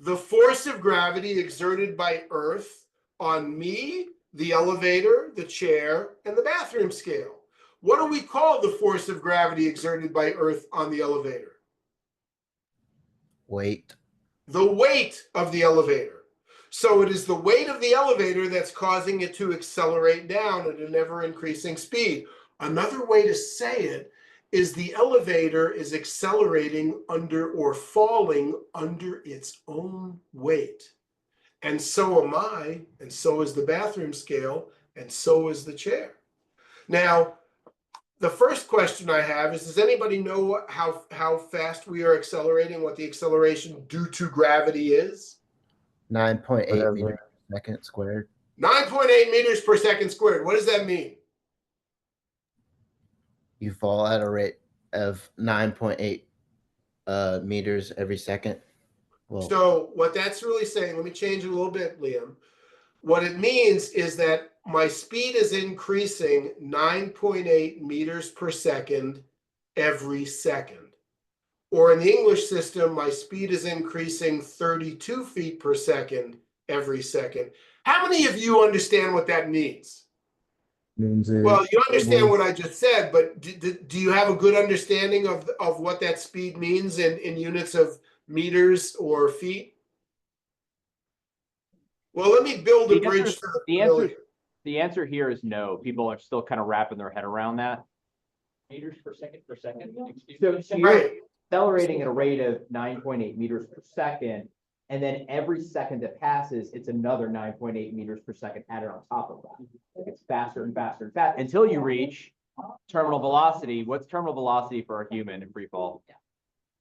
The force of gravity exerted by Earth on me, the elevator, the chair, and the bathroom scale. What do we call the force of gravity exerted by Earth on the elevator? Weight. The weight of the elevator. So it is the weight of the elevator that's causing it to accelerate down at an ever increasing speed. Another way to say it is the elevator is accelerating under or falling under its own weight. And so am I, and so is the bathroom scale, and so is the chair. Now, the first question I have is, does anybody know how fast we are accelerating, what the acceleration due to gravity is? 9.8 Whatever. meters per second squared. 9.8 meters per second squared. What does that mean? You fall at a rate of 9.8 meters every second. Well, So what that's really saying, let me change it a little bit, Liam. What it means is that my speed is increasing 9.8 meters per second every second. Or in the English system, my speed is increasing 32 feet per second every second. How many of you understand what that means? Means it Well, you understand doubles. what I just said, but do you have a good understanding of what that speed means in units of meters or feet? Well, let me build a The bridge answer, to the the answer, familiar. the answer here is no. People are still kind of wrapping their head around that. Meters per second per second. So you're Right. accelerating at a rate of 9.8 meters per second. And then every second that passes, it's another 9.8 meters per second added on top of that. It's faster and faster and faster until you reach terminal velocity. What's terminal velocity for a human in free fall?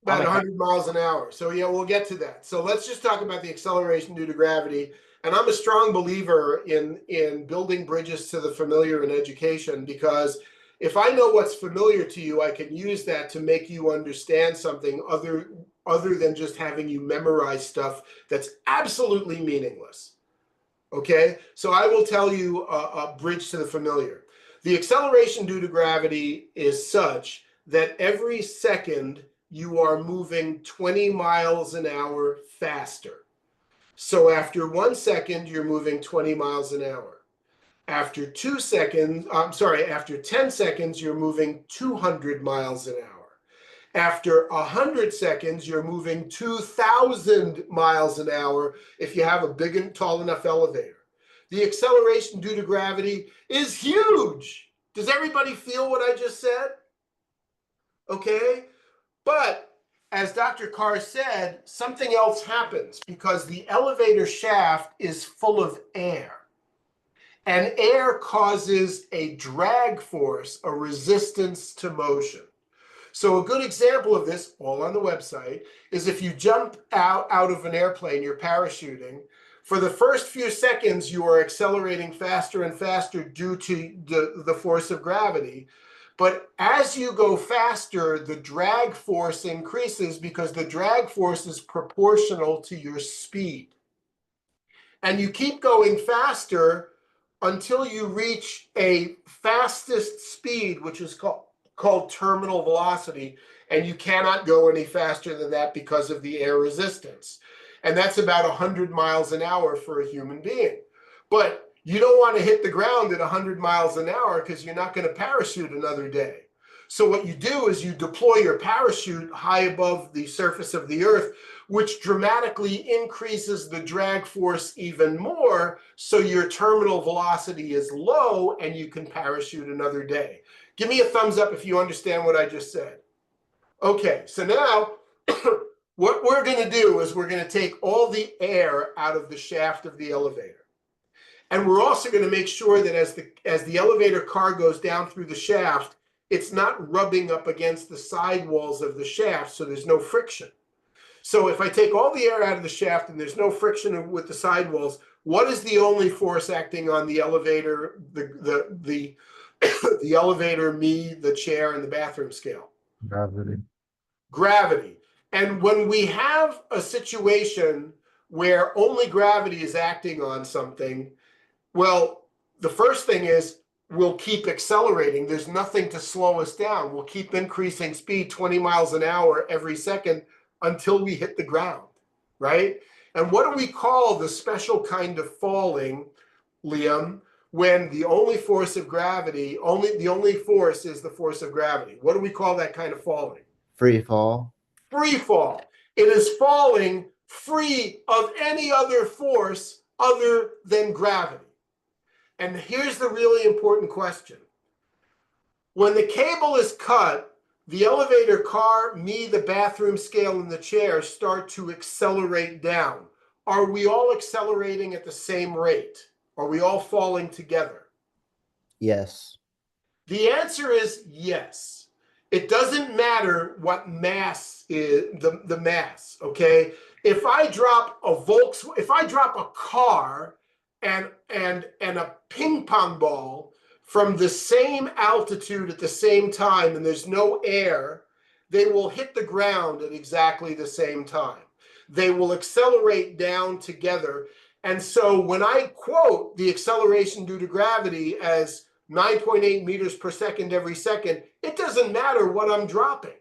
About 100 miles an hour. So yeah, we'll get to that. So let's just talk about the acceleration due to gravity. And I'm a strong believer in building bridges to the familiar in education, because if I know what's familiar to you, I can use that to make you understand something other than just having you memorize stuff that's absolutely meaningless. Okay, so I will tell you a bridge to the familiar. The acceleration due to gravity is such that every second you are moving 20 miles an hour faster. So after 1 second, you're moving 20 miles an hour. After 2 seconds, after 10 seconds, you're moving 200 miles an hour. After 100 seconds, you're moving 2,000 miles an hour if you have a big and tall enough elevator. The acceleration due to gravity is huge. Does everybody feel what I just said? Okay, but as Dr. Carr said, something else happens because the elevator shaft is full of air. And air causes a drag force, a resistance to motion. So a good example of this, all on the website, is if you jump out of an airplane, you're parachuting, for the first few seconds, you are accelerating faster and faster due to the force of gravity. But as you go faster, the drag force increases because the drag force is proportional to your speed. And you keep going faster until you reach a fastest speed, which is called terminal velocity, and you cannot go any faster than that because of the air resistance. And that's about 100 miles an hour for a human being. But you don't want to hit the ground at 100 miles an hour because you're not going to parachute another day. So what you do is you deploy your parachute high above the surface of the earth, which dramatically increases the drag force even more, so your terminal velocity is low and you can parachute another day. Give me a thumbs up if you understand what I just said. Okay, so now what we're going to do is we're going to take all the air out of the shaft of the elevator. And we're also going to make sure that as the elevator car goes down through the shaft, it's not rubbing up against the sidewalls of the shaft, so there's no friction. So if I take all the air out of the shaft and there's no friction with the sidewalls, what is the only force acting on the elevator, the elevator, me, the chair, and the bathroom scale? Gravity. Gravity. And when we have a situation where only gravity is acting on something, well, the first thing is we'll keep accelerating. There's nothing to slow us down. We'll keep increasing speed 20 miles an hour every second until we hit the ground, right? And what do we call the special kind of falling, Liam, when the only force of gravity, the only force is the force of gravity? What do we call that kind of falling? Free fall. Free fall. It is falling free of any other force other than gravity. And here's the really important question. When the cable is cut, the elevator car, me, the bathroom scale, and the chair start to accelerate down. Are we all accelerating at the same rate? Are we all falling together? Yes. The answer is yes. It doesn't matter what mass is, the mass, okay? If I drop a car and a ping pong ball from the same altitude at the same time and there's no air, they will hit the ground at exactly the same time. They will accelerate down together. And so when I quote the acceleration due to gravity as 9.8 meters per second every second, it doesn't matter what I'm dropping.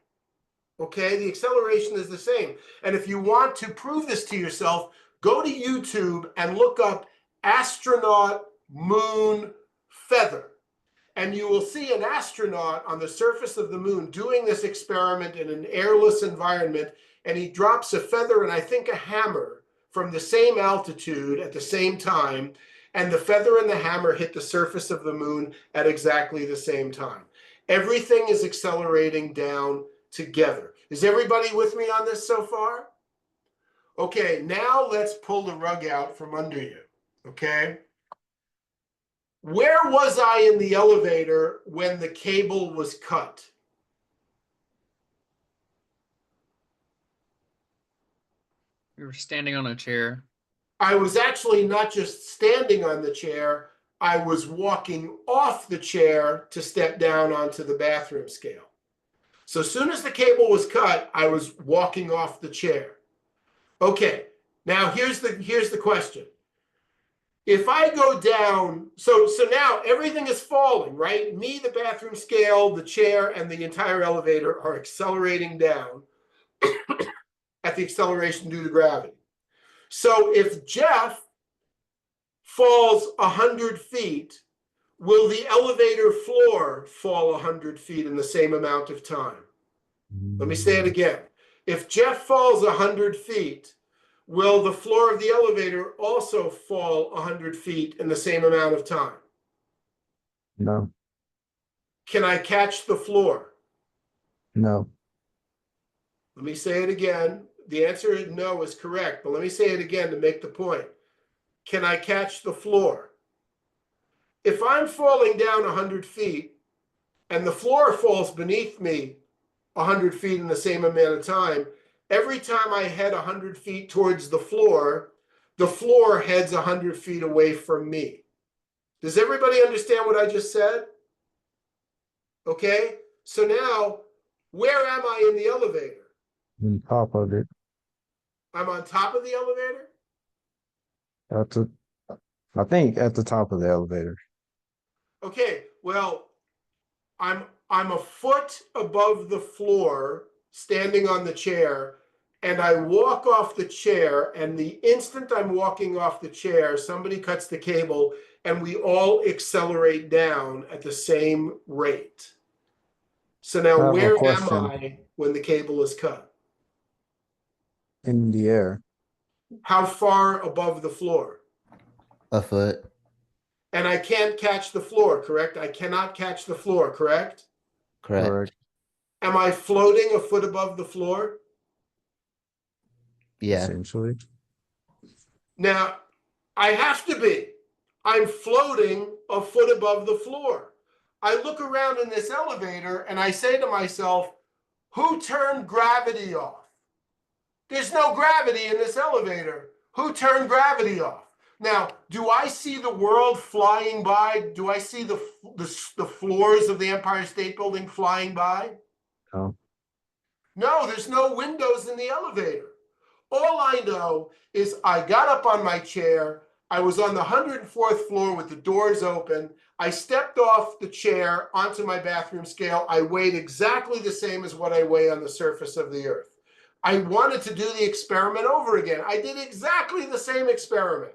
Okay, the acceleration is the same. And if you want to prove this to yourself, go to YouTube and look up astronaut moon feather. And you will see an astronaut on the surface of the moon doing this experiment in an airless environment. And he drops a feather and I think a hammer from the same altitude at the same time. And the feather and the hammer hit the surface of the moon at exactly the same time. Everything is accelerating down together. Is everybody with me on this so far? Okay, now let's pull the rug out from under you, okay? Where was I in the elevator when the cable was cut? You were standing on a chair. I was actually not just standing on the chair, I was walking off the chair to step down onto the bathroom scale. So as soon as the cable was cut, I was walking off the chair. Okay, now here's the question. If I go down, so now everything is falling, right? Me, the bathroom scale, the chair, and the entire elevator are accelerating down at the acceleration due to gravity. So if Jeff falls 100 feet, will the elevator floor fall 100 feet in the same amount of time? Let me say it again. If Jeff falls 100 feet, will the floor of the elevator also fall 100 feet in the same amount of time? No. Can I catch the floor? No. Let me say it again. The answer is no is correct, but let me say it again to make the point. Can I catch the floor? If I'm falling down 100 feet and the floor falls beneath me 100 feet in the same amount of time, every time I head 100 feet towards the floor heads 100 feet away from me. Does everybody understand what I just said? Okay, so now where am I in the elevator? On top of it. I'm on top of the elevator? I think at the top of the elevator. Okay, well, I'm I'm a foot above the floor, standing on the chair, and I walk off the chair, and the instant I'm walking off the chair, somebody cuts the cable, and we all accelerate down at the same rate. So now I have a where am question. I when the cable is cut? In the air. How far above the floor? A foot. And I can't catch the floor, correct? I cannot catch the floor, correct? Correct. Correct. Am I floating a foot above the floor? Yeah. Essentially. Now, I have to be. I'm floating a foot above the floor. I look around in this elevator and I say to myself, who turned gravity off? There's no gravity in this elevator. Who turned gravity off? Now, do I see the world flying by? Do I see the floors of the Empire State Building flying by? No. No, there's no windows in the elevator. All I know is I got up on my chair. I was on the 104th floor with the doors open. I stepped off the chair onto my bathroom scale. I weighed exactly the same as what I weigh on the surface of the earth. I wanted to do the experiment over again. I did exactly the same experiment.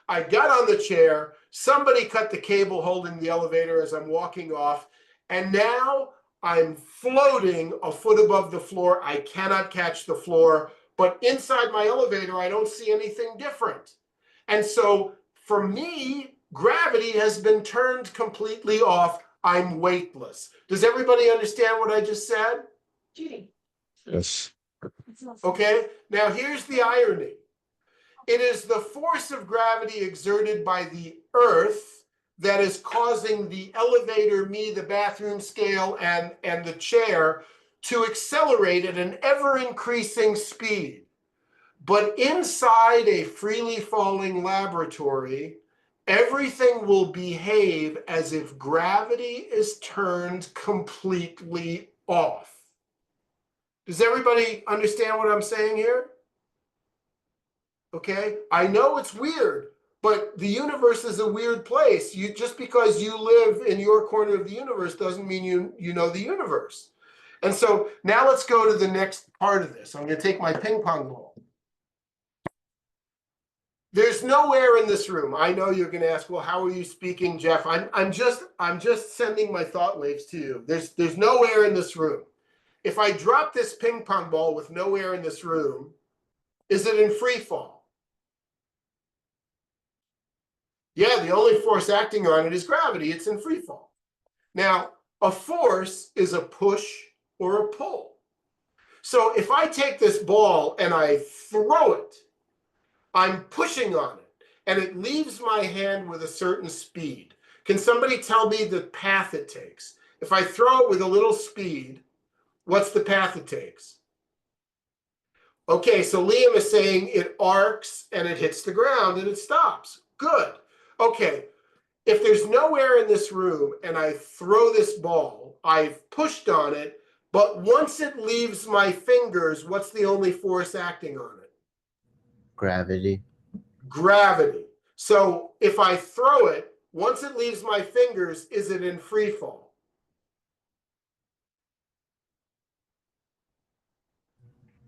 I got on the chair. Somebody cut the cable holding the elevator as I'm walking off. And now I'm floating a foot above the floor. I cannot catch the floor. But inside my elevator, I don't see anything different. And so for me, gravity has been turned completely off. I'm weightless. Does everybody understand what I just said? Judy. Yes. Okay, now here's the irony. It is the force of gravity exerted by the earth that is causing the elevator, me, the bathroom scale, and the chair to accelerate at an ever-increasing speed. But inside a freely falling laboratory, everything will behave as if gravity is turned completely off. Does everybody understand what I'm saying here? Okay, I know it's weird, but the universe is a weird place. Just because you live in your corner of the universe doesn't mean you know the universe. And so now let's go to the next part of this. I'm going to take my ping pong ball. There's no air in this room. I know you're going to ask, well, how are you speaking, Jeff? I'm just sending my thought waves to you. There's no air in this room. If I drop this ping pong ball with no air in this room, is it in free fall? Yeah, the only force acting on it is gravity. It's in free fall. Now, a force is a push or a pull. So if I take this ball and I throw it, I'm pushing on it, and it leaves my hand with a certain speed. Can somebody tell me the path it takes? If I throw it with a little speed, what's the path it takes? Okay, so Liam is saying it arcs and it hits the ground and it stops. Good. Okay, if there's no air in this room and I throw this ball, I've pushed on it, but once it leaves my fingers, what's the only force acting on it? Gravity. Gravity. So if I throw it, once it leaves my fingers, is it in free fall?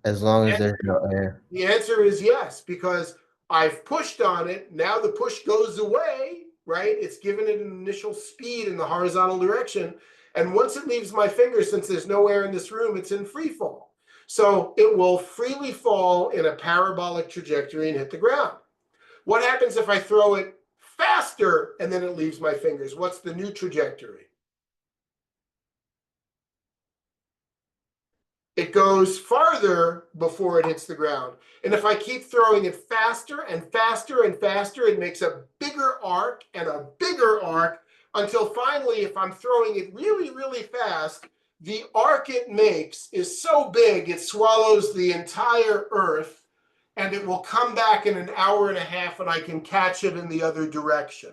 As long as there's no air. The answer is yes, because I've pushed on it. Now the push goes away, right? It's given it an initial speed in the horizontal direction. And once it leaves my fingers, since there's no air in this room, it's in free fall. So it will freely fall in a parabolic trajectory and hit the ground. What happens if I throw it faster and then it leaves my fingers? What's the new trajectory? It goes farther before it hits the ground. And if I keep throwing it faster and faster and faster, it makes a bigger arc and a bigger arc until finally, if I'm throwing it really, really fast, the arc it makes is so big it swallows the entire Earth, and it will come back in an hour and a half and I can catch it in the other direction.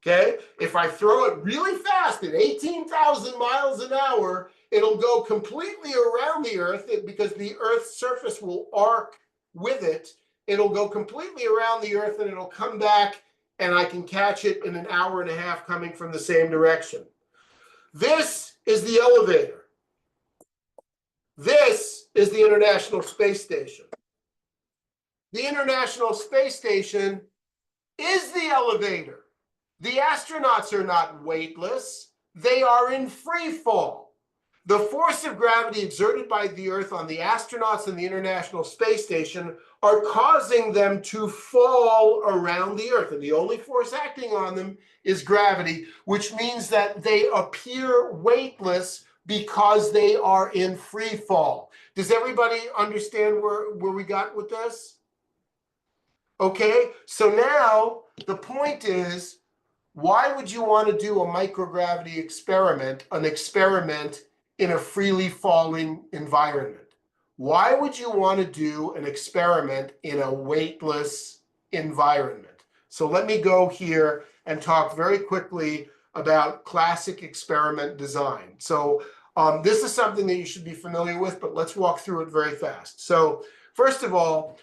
Okay, if I throw it really fast at 18,000 miles an hour, it'll go completely around the Earth because the Earth's surface will arc with it. It'll go completely around the Earth and it'll come back and I can catch it in an hour and a half coming from the same direction. This is the elevator. This is the International Space Station. The International Space Station is the elevator. The astronauts are not weightless. They are in free fall. The force of gravity exerted by the Earth on the astronauts in the International Space Station are causing them to fall around the Earth. And the only force acting on them is gravity, which means that they appear weightless because they are in free fall. Does everybody understand where we got with this? Okay, so now the point is, why would you want to do a microgravity experiment, an experiment in a freely falling environment? Why would you want to do an experiment in a weightless environment? So let me go here and talk very quickly about classic experiment design. So this is something that you should be familiar with, but let's walk through it very fast. So first of all,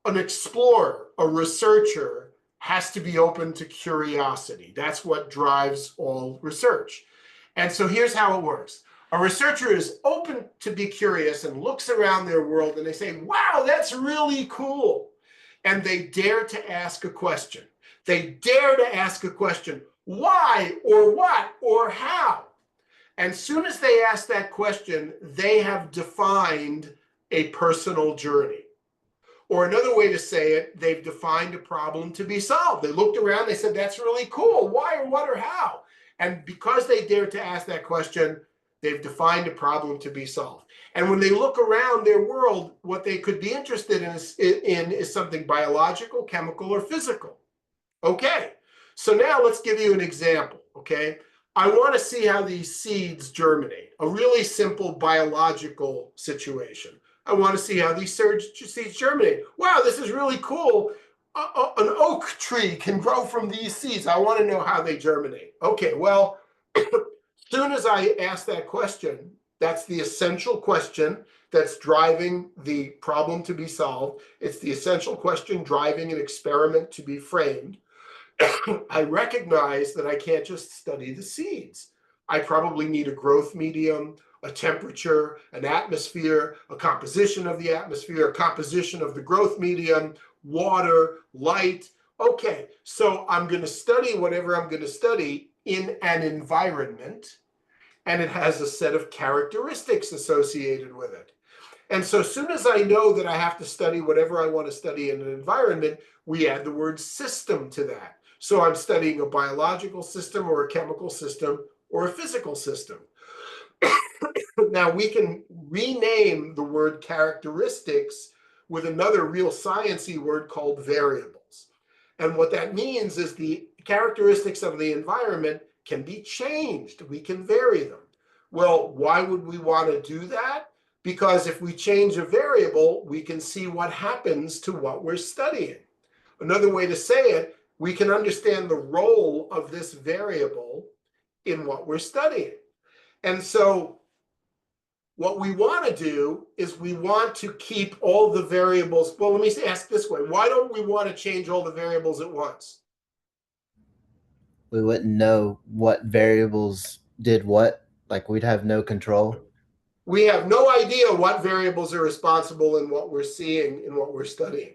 an explorer, a researcher, has to be open to curiosity. That's what drives all research. And so here's how it works. A researcher is open to be curious and looks around their world and they say, wow, that's really cool. And they dare to ask a question. They dare to ask a question, why or what or how? And soon as they ask that question, they have defined a personal journey. Or another way to say it, they've defined a problem to be solved. They looked around, they said, that's really cool. Why or what or how? And because they dared to ask that question, they've defined a problem to be solved. And when they look around their world, what they could be interested in is something biological, chemical, or physical. Okay, so now let's give you an example, okay? I want to see how these seeds germinate, a really simple biological situation. I want to see how these seeds germinate. Wow, this is really cool. An oak tree can grow from these seeds. I want to know how they germinate. Okay, well, as soon as I ask that question, that's the essential question that's driving the problem to be solved. It's the essential question driving an experiment to be framed. I recognize that I can't just study the seeds. I probably need a growth medium, a temperature, an atmosphere, a composition of the atmosphere, a composition of the growth medium, water, light. Okay, so I'm going to study whatever I'm going to study in an environment, and it has a set of characteristics associated with it. And so as soon as I know that I have to study whatever I want to study in an environment, we add the word system to that. So I'm studying a biological system or a chemical system or a physical system. Now we can rename the word characteristics with another real sciencey word called variables. And what that means is the characteristics of the environment can be changed. We can vary them. Well, why would we want to do that? Because if we change a variable, we can see what happens to what we're studying. Another way to say it, we can understand the role of this variable in what we're studying. And so what we want to do is we want to keep all the variables. Well, let me ask this way. Why don't we want to change all the variables at once? We wouldn't know what variables did what. Like we'd have no control. We have no idea what variables are responsible in what we're seeing and what we're studying.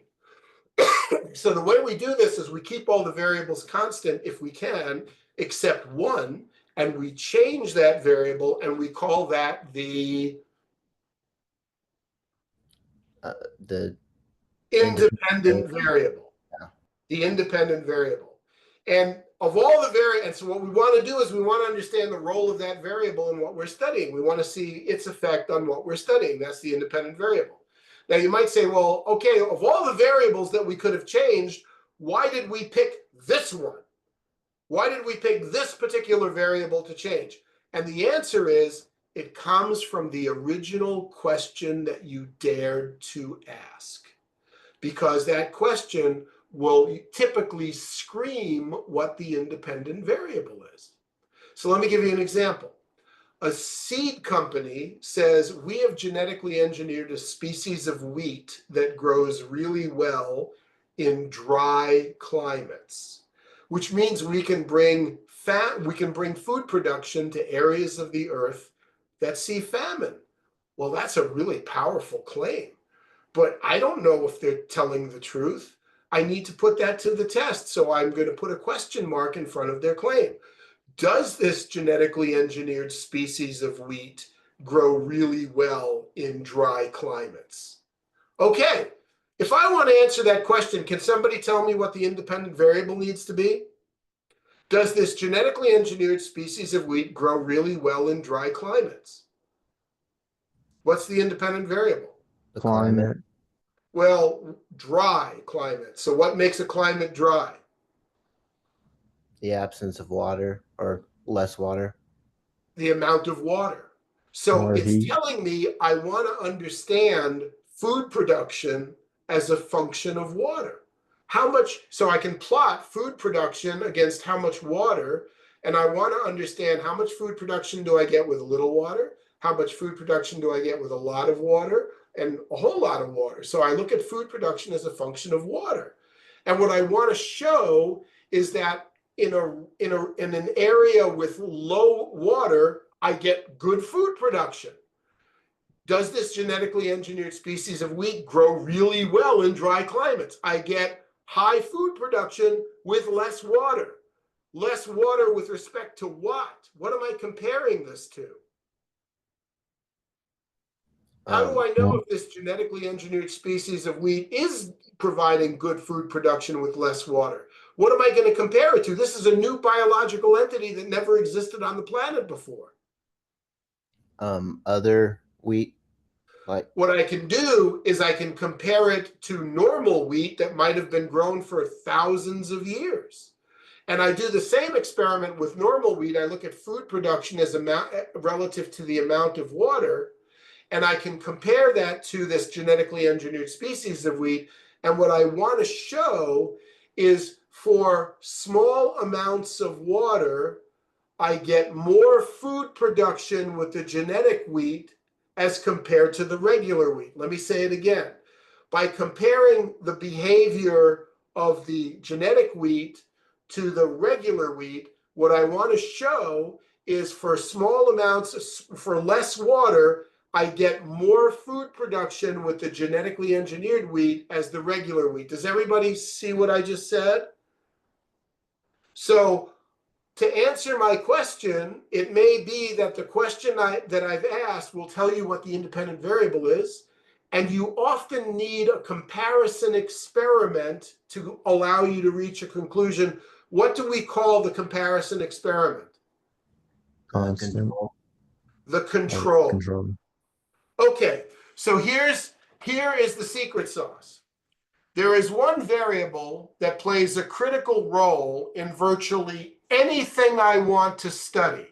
So the way we do this is we keep all the variables constant if we can, except one, and we change that variable and we call that the independent variable. Yeah. The independent variable. And of all the variables, so what we want to do is we want to understand the role of that variable in what we're studying. We want to see its effect on what we're studying. That's the independent variable. Now you might say, well, okay, of all the variables that we could have changed, why did we pick this one? Why did we pick this particular variable to change? And the answer is, it comes from the original question that you dared to ask. Because that question will typically scream what the independent variable is. So let me give you an example. A seed company says, we have genetically engineered a species of wheat that grows really well in dry climates, which means we can bring we can bring food production to areas of the earth that see famine. Well, that's a really powerful claim, but I don't know if they're telling the truth. I need to put that to the test, so I'm going to put a question mark in front of their claim. Does this genetically engineered species of wheat grow really well in dry climates? Okay, if I want to answer that question, can somebody tell me what the independent variable needs to be? Does this genetically engineered species of wheat grow really well in dry climates? What's the independent variable? The climate. Well, dry climate. So what makes a climate dry? The absence of water or less water. The amount of water. So More it's heat. telling me I want to understand food production as a function of water. How much, so I can plot food production against how much water, and I want to understand how much food production do I get with a little water, how much food production do I get with a lot of water, and a whole lot of water. So I look at food production as a function of water. And what I want to show is that in an area with low water, I get good food production. Does this genetically engineered species of wheat grow really well in dry climates? I get high food production with less water. Less water with respect to what? What am I comparing this to? How do I know if this genetically engineered species of wheat is providing good food production with less water? What am I going to compare it to? This is a new biological entity that never existed on the planet before. Other wheat, like What I can do is I can compare it to normal wheat that might have been grown for thousands of years. And I do the same experiment with normal wheat. I look at food production as relative to the amount of water, and I can compare that to this genetically engineered species of wheat. And what I want to show is for small amounts of water, I get more food production with the genetic wheat as compared to the regular wheat. Let me say it again. By comparing the behavior of the genetic wheat to the regular wheat, what I want to show is for small amounts, for less water, I get more food production with the genetically engineered wheat as the regular wheat. Does everybody see what I just said? So to answer my question, it may be that the question that I've asked will tell you what the independent variable is, and you often need a comparison experiment to allow you to reach a conclusion. What do we call the comparison experiment? Constant. control. The control. Control. Okay, so here is the secret sauce. There is one variable that plays a critical role in virtually anything I want to study,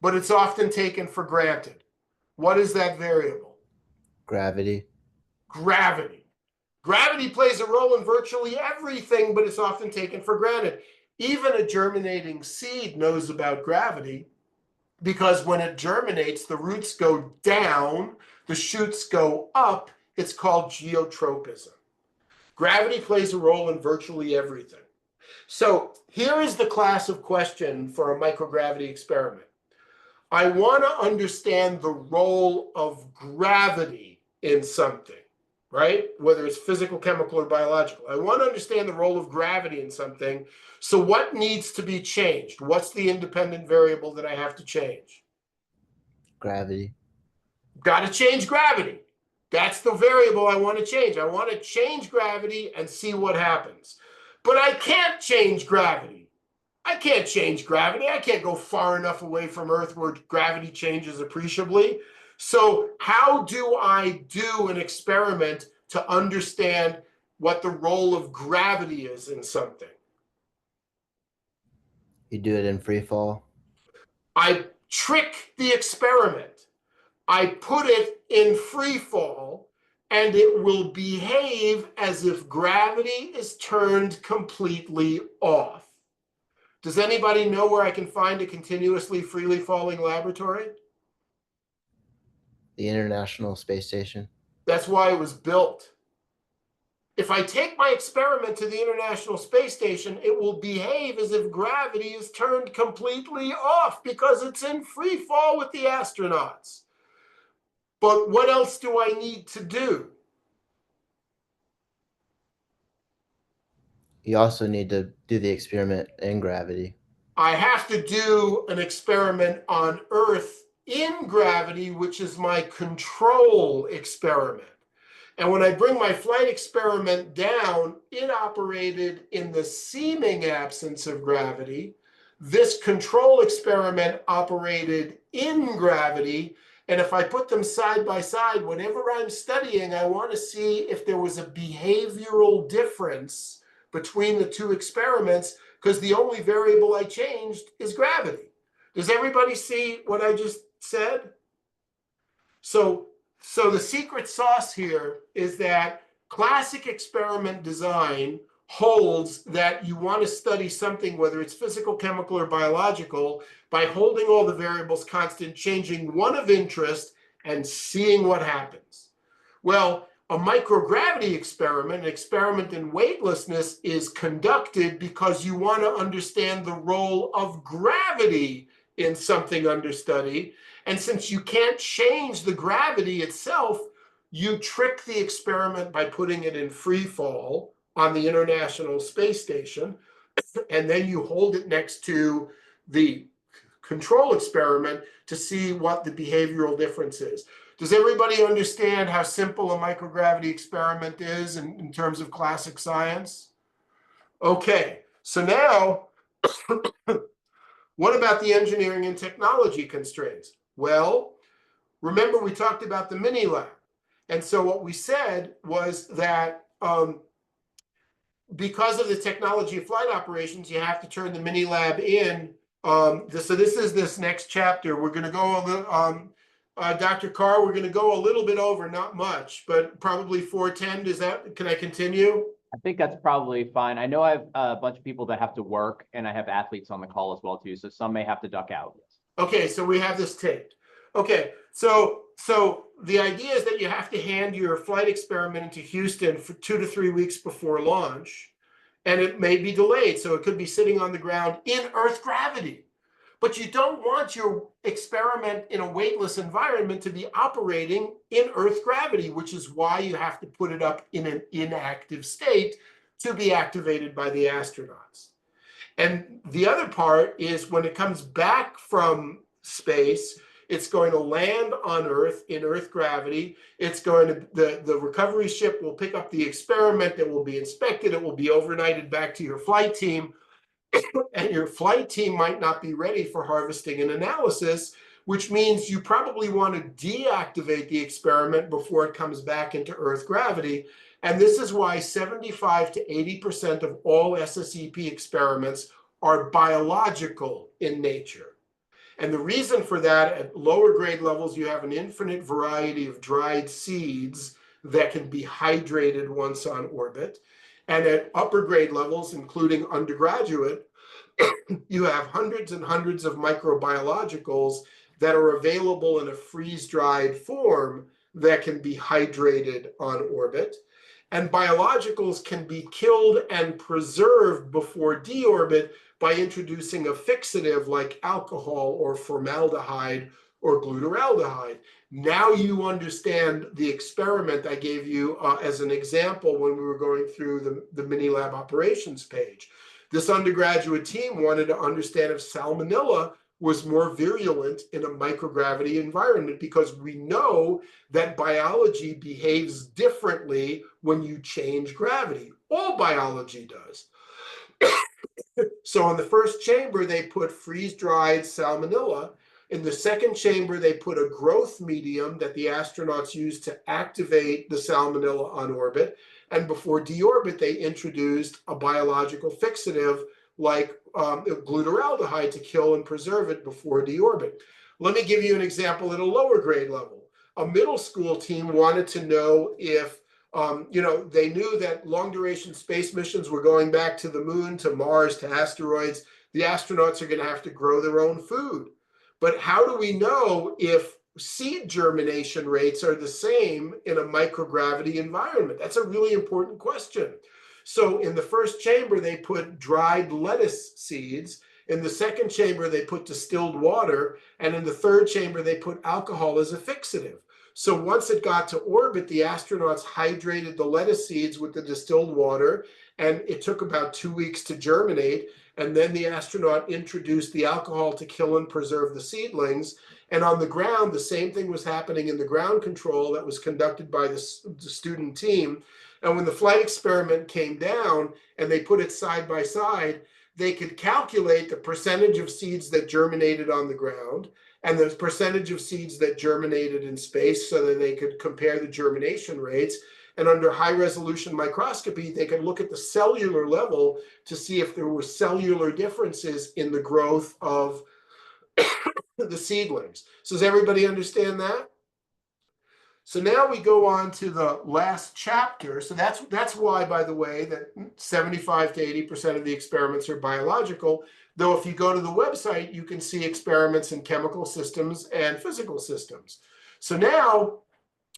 but it's often taken for granted. What is that variable? Gravity. Gravity. Gravity plays a role in virtually everything, but it's often taken for granted. Even a germinating seed knows about gravity, because when it germinates, the roots go down, the shoots go up. It's called geotropism. Gravity plays a role in virtually everything. So here is the class of question for a microgravity experiment. I want to understand the role of gravity in something, right? Whether it's physical, chemical, or biological. I want to understand the role of gravity in something. So what needs to be changed? What's the independent variable that I have to change? Gravity. Got to change gravity. That's the variable I want to change. I want to change gravity and see what happens. But I can't change gravity. I can't change gravity. I can't go far enough away from Earth where gravity changes appreciably. So how do I do an experiment to understand what the role of gravity is in something? You do it in free fall. I trick the experiment. I put it in free fall, and it will behave as if gravity is turned completely off. Does anybody know where I can find a continuously freely falling laboratory? The International Space Station. That's why it was built. If I take my experiment to the International Space Station, it will behave as if gravity is turned completely off because it's in free fall with the astronauts. But what else do I need to do? You also need to do the experiment in gravity. I have to do an experiment on Earth in gravity, which is my control experiment. And when I bring my flight experiment down, it operated in the seeming absence of gravity. This control experiment operated in gravity. And if I put them side by side, whenever I'm studying, I want to see if there was a behavioral difference between the two experiments, because the only variable I changed is gravity. Does everybody see what I just said? So the secret sauce here is that classic experiment design holds that you want to study something, whether it's physical, chemical, or biological, by holding all the variables constant, changing one of interest, and seeing what happens. Well, a microgravity experiment, an experiment in weightlessness, is conducted because you want to understand the role of gravity in something under study. And since you can't change the gravity itself, you trick the experiment by putting it in free fall on the International Space Station, and then you hold it next to the control experiment to see what the behavioral difference is. Does everybody understand how simple a microgravity experiment is in terms of classic science? Okay, so now, what about the engineering and technology constraints? Well, remember we talked about the mini lab. And so what we said was that because of the technology of flight operations, you have to turn the mini lab in. So this is this next chapter. We're going to go a little, Dr. Carr, we're going to go a little bit over, not much, but probably 4:10. Does that, can I continue? I think that's probably fine. I know I have a bunch of people that have to work, and I have athletes on the call as well too, so some may have to duck out. Okay, so we have this taped. Okay, so the idea is that you have to hand your flight experiment into Houston for 2 to 3 weeks before launch, and it may be delayed. So it could be sitting on the ground in Earth gravity. But you don't want your experiment in a weightless environment to be operating in Earth gravity, which is why you have to put it up in an inactive state to be activated by the astronauts. And the other part is when it comes back from space, it's going to land on Earth in Earth gravity. It's going to, the recovery ship will pick up the experiment, it will be inspected, it will be overnighted back to your flight team. And your flight team might not be ready for harvesting and analysis, which means you probably want to deactivate the experiment before it comes back into Earth gravity. And this is why 75 to 80% of all SSEP experiments are biological in nature. And the reason for that, at lower grade levels, you have an infinite variety of dried seeds that can be hydrated once on orbit. And at upper grade levels, including undergraduate, you have hundreds and hundreds of microbiologicals that are available in a freeze-dried form that can be hydrated on orbit. And biologicals can be killed and preserved before deorbit by introducing a fixative like alcohol or formaldehyde or glutaraldehyde. Now you understand the experiment I gave you as an example when we were going through the mini lab operations page. This undergraduate team wanted to understand if salmonella was more virulent in a microgravity environment, because we know that biology behaves differently when you change gravity. All biology does. So in the first chamber, they put freeze-dried salmonella. In the second chamber, they put a growth medium that the astronauts use to activate the salmonella on orbit. And before deorbit, they introduced a biological fixative like glutaraldehyde to kill and preserve it before deorbit. Let me give you an example at a lower grade level. A middle school team wanted to know if they knew that long duration space missions were going back to the moon, to Mars, to asteroids. The astronauts are going to have to grow their own food. But how do we know if seed germination rates are the same in a microgravity environment? That's a really important question. So in the first chamber, they put dried lettuce seeds. In the second chamber, they put distilled water. And in the third chamber, they put alcohol as a fixative. So once it got to orbit, the astronauts hydrated the lettuce seeds with the distilled water, and it took about 2 weeks to germinate. And then the astronaut introduced the alcohol to kill and preserve the seedlings. And on the ground, the same thing was happening in the ground control that was conducted by the student team. And when the flight experiment came down and they put it side by side, they could calculate the percentage of seeds that germinated on the ground and the percentage of seeds that germinated in space so that they could compare the germination rates. And under high resolution microscopy, they could look at the cellular level to see if there were cellular differences in the growth of the seedlings. So does everybody understand that? So now we go on to the last chapter. So that's why, by the way, that 75 to 80% of the experiments are biological. Though if you go to the website, you can see experiments in chemical systems and physical systems. So now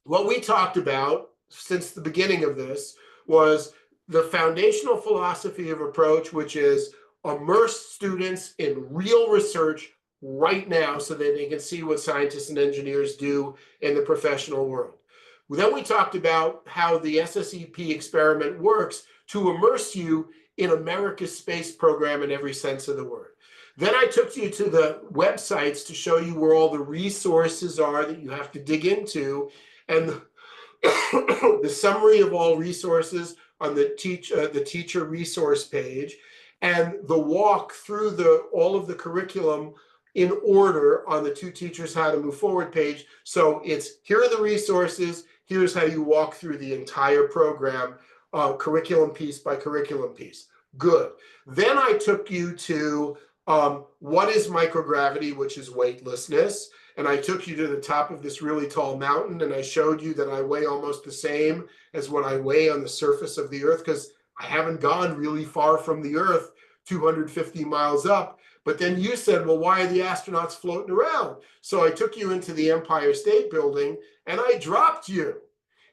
what we talked about since the beginning of this was the foundational philosophy of approach, which is immerse students in real research right now so that they can see what scientists and engineers do in the professional world. Then we talked about how the SSEP experiment works to immerse you in America's space program in every sense of the word. Then I took you to the websites to show you where all the resources are that you have to dig into, and the summary of all resources on the teacher resource page, and the walk through all of the curriculum in order on the Two Teachers How to Move Forward page. So it's, here are the resources, here's how you walk through the entire program, curriculum piece by curriculum piece. Good. Then I took you to what is microgravity, which is weightlessness. And I took you to the top of this really tall mountain, and I showed you that I weigh almost the same as what I weigh on the surface of the Earth, because I haven't gone really far from the Earth, 250 miles up. But then you said, well, why are the astronauts floating around? So I took you into the Empire State Building and I dropped you.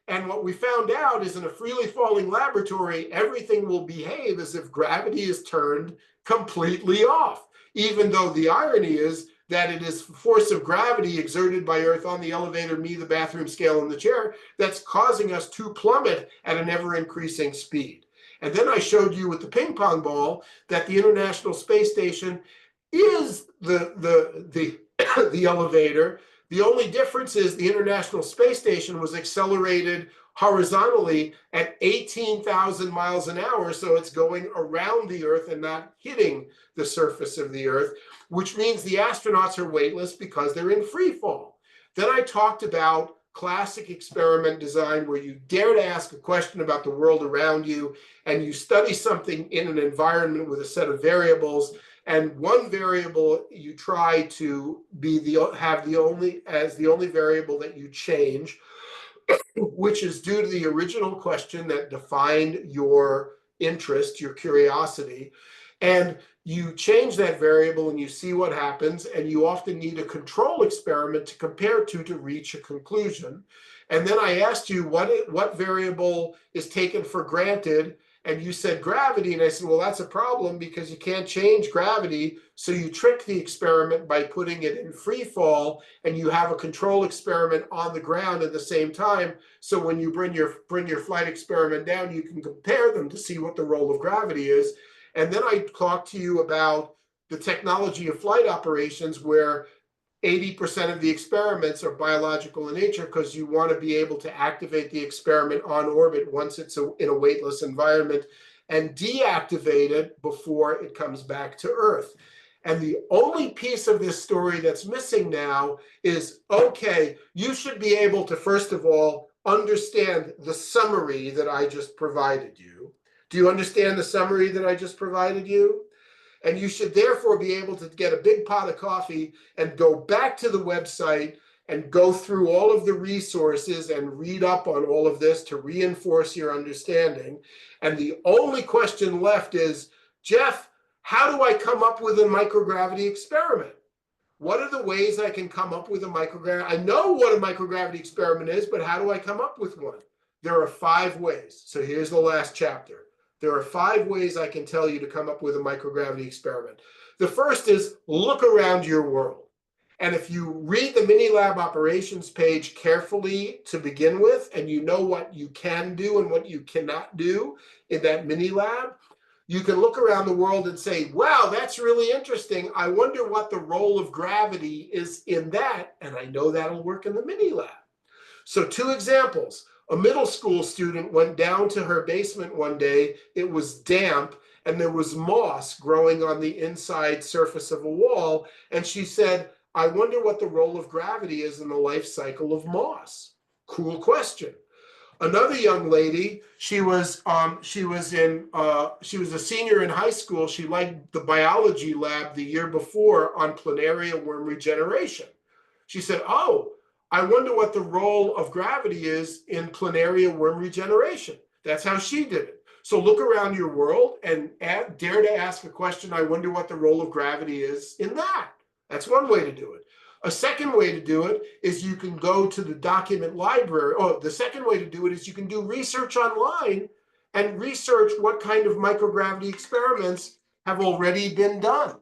And what we found out is in a freely falling laboratory, everything will behave as if gravity is turned completely off, even though the irony is that it is force of gravity exerted by Earth on the elevator, me, the bathroom scale, and the chair that's causing us to plummet at an ever-increasing speed. And then I showed you with the ping pong ball that the International Space Station is the elevator. The only difference is the International Space Station was accelerated horizontally at 18,000 miles an hour, so it's going around the Earth and not hitting the surface of the Earth, which means the astronauts are weightless because they're in free fall. Then I talked about classic experiment design, where you dare to ask a question about the world around you and you study something in an environment with a set of variables, and one variable you try to be the only variable that you change, which is due to the original question that defined your interest, your curiosity. And you change that variable and you see what happens, and you often need a control experiment to compare to reach a conclusion. And then I asked you what variable is taken for granted, and you said gravity, and I said, well, that's a problem because you can't change gravity, so you trick the experiment by putting it in free fall, and you have a control experiment on the ground at the same time, so when you bring your flight experiment down, you can compare them to see what the role of gravity is. And then I talked to you about the technology of flight operations, where 80% of the experiments are biological in nature, because you want to be able to activate the experiment on orbit once it's in a weightless environment and deactivate it before it comes back to Earth. And the only piece of this story that's missing now is, okay, you should be able to, first of all, understand the summary that I just provided you. Do you understand the summary that I just provided you? And you should therefore be able to get a big pot of coffee and go back to the website and go through all of the resources and read up on all of this to reinforce your understanding. And the only question left is, Jeff, how do I come up with a microgravity experiment? what are the ways I can come up with a microgravity? I know what a microgravity experiment is, but how do I come up with one? There are 5 ways. So here's the last chapter. There are 5 ways I can tell you to come up with a microgravity experiment. The first is look around your world. And if you read the mini lab operations page carefully to begin with, and you know what you can do and what you cannot do in that mini lab, you can look around the world and say, wow, that's really interesting. I wonder what the role of gravity is in that. And I know that'll work in the mini lab. So 2 examples. A middle school student went down to her basement one day. It was damp and there was moss growing on the inside surface of a wall. And she said, I wonder what the role of gravity is in the life cycle of moss. Cool question. Another young lady, she was a senior in high school. She liked the biology lab the year before on planaria worm regeneration. She said, oh, I wonder what the role of gravity is in planaria worm regeneration. That's how she did it. So look around your world and dare to ask a question. I wonder what the role of gravity is in that. That's one way to do it. A second way to do it is you can go to the document library. Oh, the second way to do it is you can do research online and research what kind of microgravity experiments have already been done.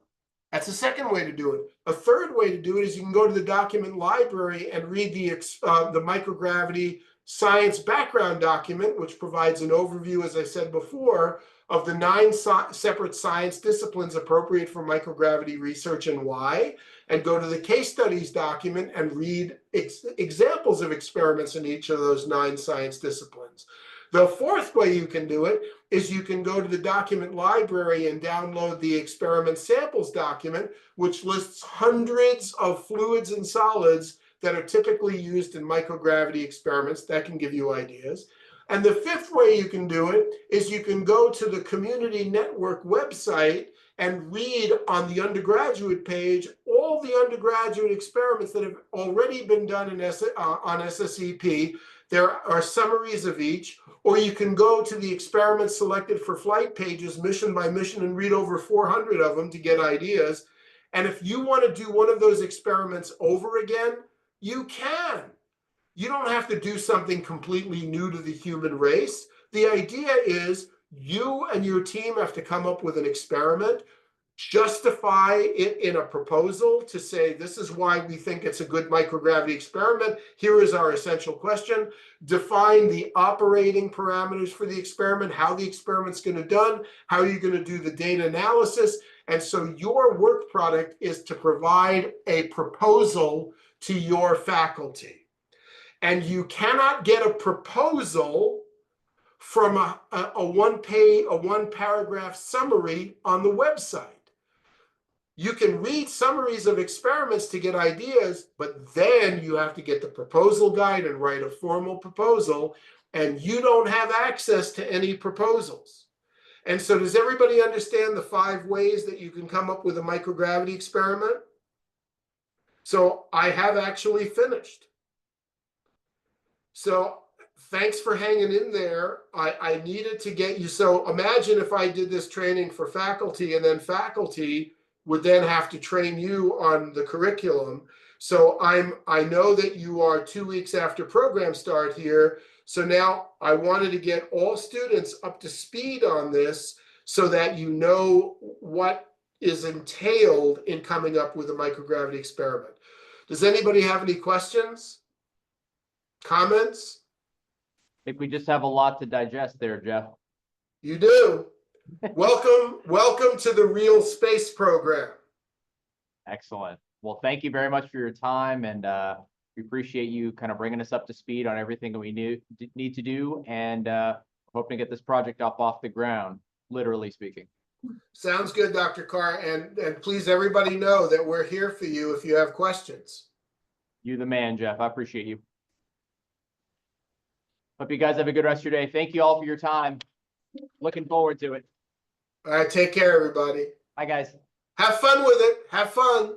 That's the second way to do it. A third way to do it is you can go to the document library and read the microgravity science background document, which provides an overview, as I said before, of the 9 separate science disciplines appropriate for microgravity research and why, and go to the case studies document and read examples of experiments in each of those 9 science disciplines. The fourth way you can do it is you can go to the document library and download the experiment samples document, which lists hundreds of fluids and solids that are typically used in microgravity experiments. That can give you ideas. And the fifth way you can do it is you can go to the community network website and read on the undergraduate page all the undergraduate experiments that have already been done on SSEP. There are summaries of each, or you can go to the experiments selected for flight pages, mission by mission, and read over 400 of them to get ideas. And if you want to do one of those experiments over again, you can. You don't have to do something completely new to the human race. The idea is you and your team have to come up with an experiment, justify it in a proposal to say, this is why we think it's a good microgravity experiment. Here is our essential question. Define the operating parameters for the experiment, how the experiment's going to be done, how you're going to do the data analysis. And so your work product is to provide a proposal to your faculty. And you cannot get a proposal from a one paragraph summary on the website. You can read summaries of experiments to get ideas, but then you have to get the proposal guide and write a formal proposal, and you don't have access to any proposals. And so does everybody understand the 5 ways that you can come up with a microgravity experiment? So I have actually finished. So thanks for hanging in there. I needed to get you. So imagine if I did this training for faculty and then faculty would then have to train you on the curriculum. So I know that you are 2 weeks after program start here. So now I wanted to get all students up to speed on this so that you know what is entailed in coming up with a microgravity experiment. Does anybody have any questions? Comments? I think we just have a lot to digest there, Jeff. You do. Welcome to the Real Space program. Excellent. Well, thank you very much for your time, and we appreciate you kind of bringing us up to speed on everything that we need to do, and hoping to get this project off the ground, literally speaking. Sounds good, Dr. Carr, and please everybody know that we're here for you if you have questions. You the man, Jeff. I appreciate you. Hope you guys have a good rest of your day. Thank you all for your time. Looking forward to it. All right, take care, everybody. Bye, guys. Have fun with it. Have fun.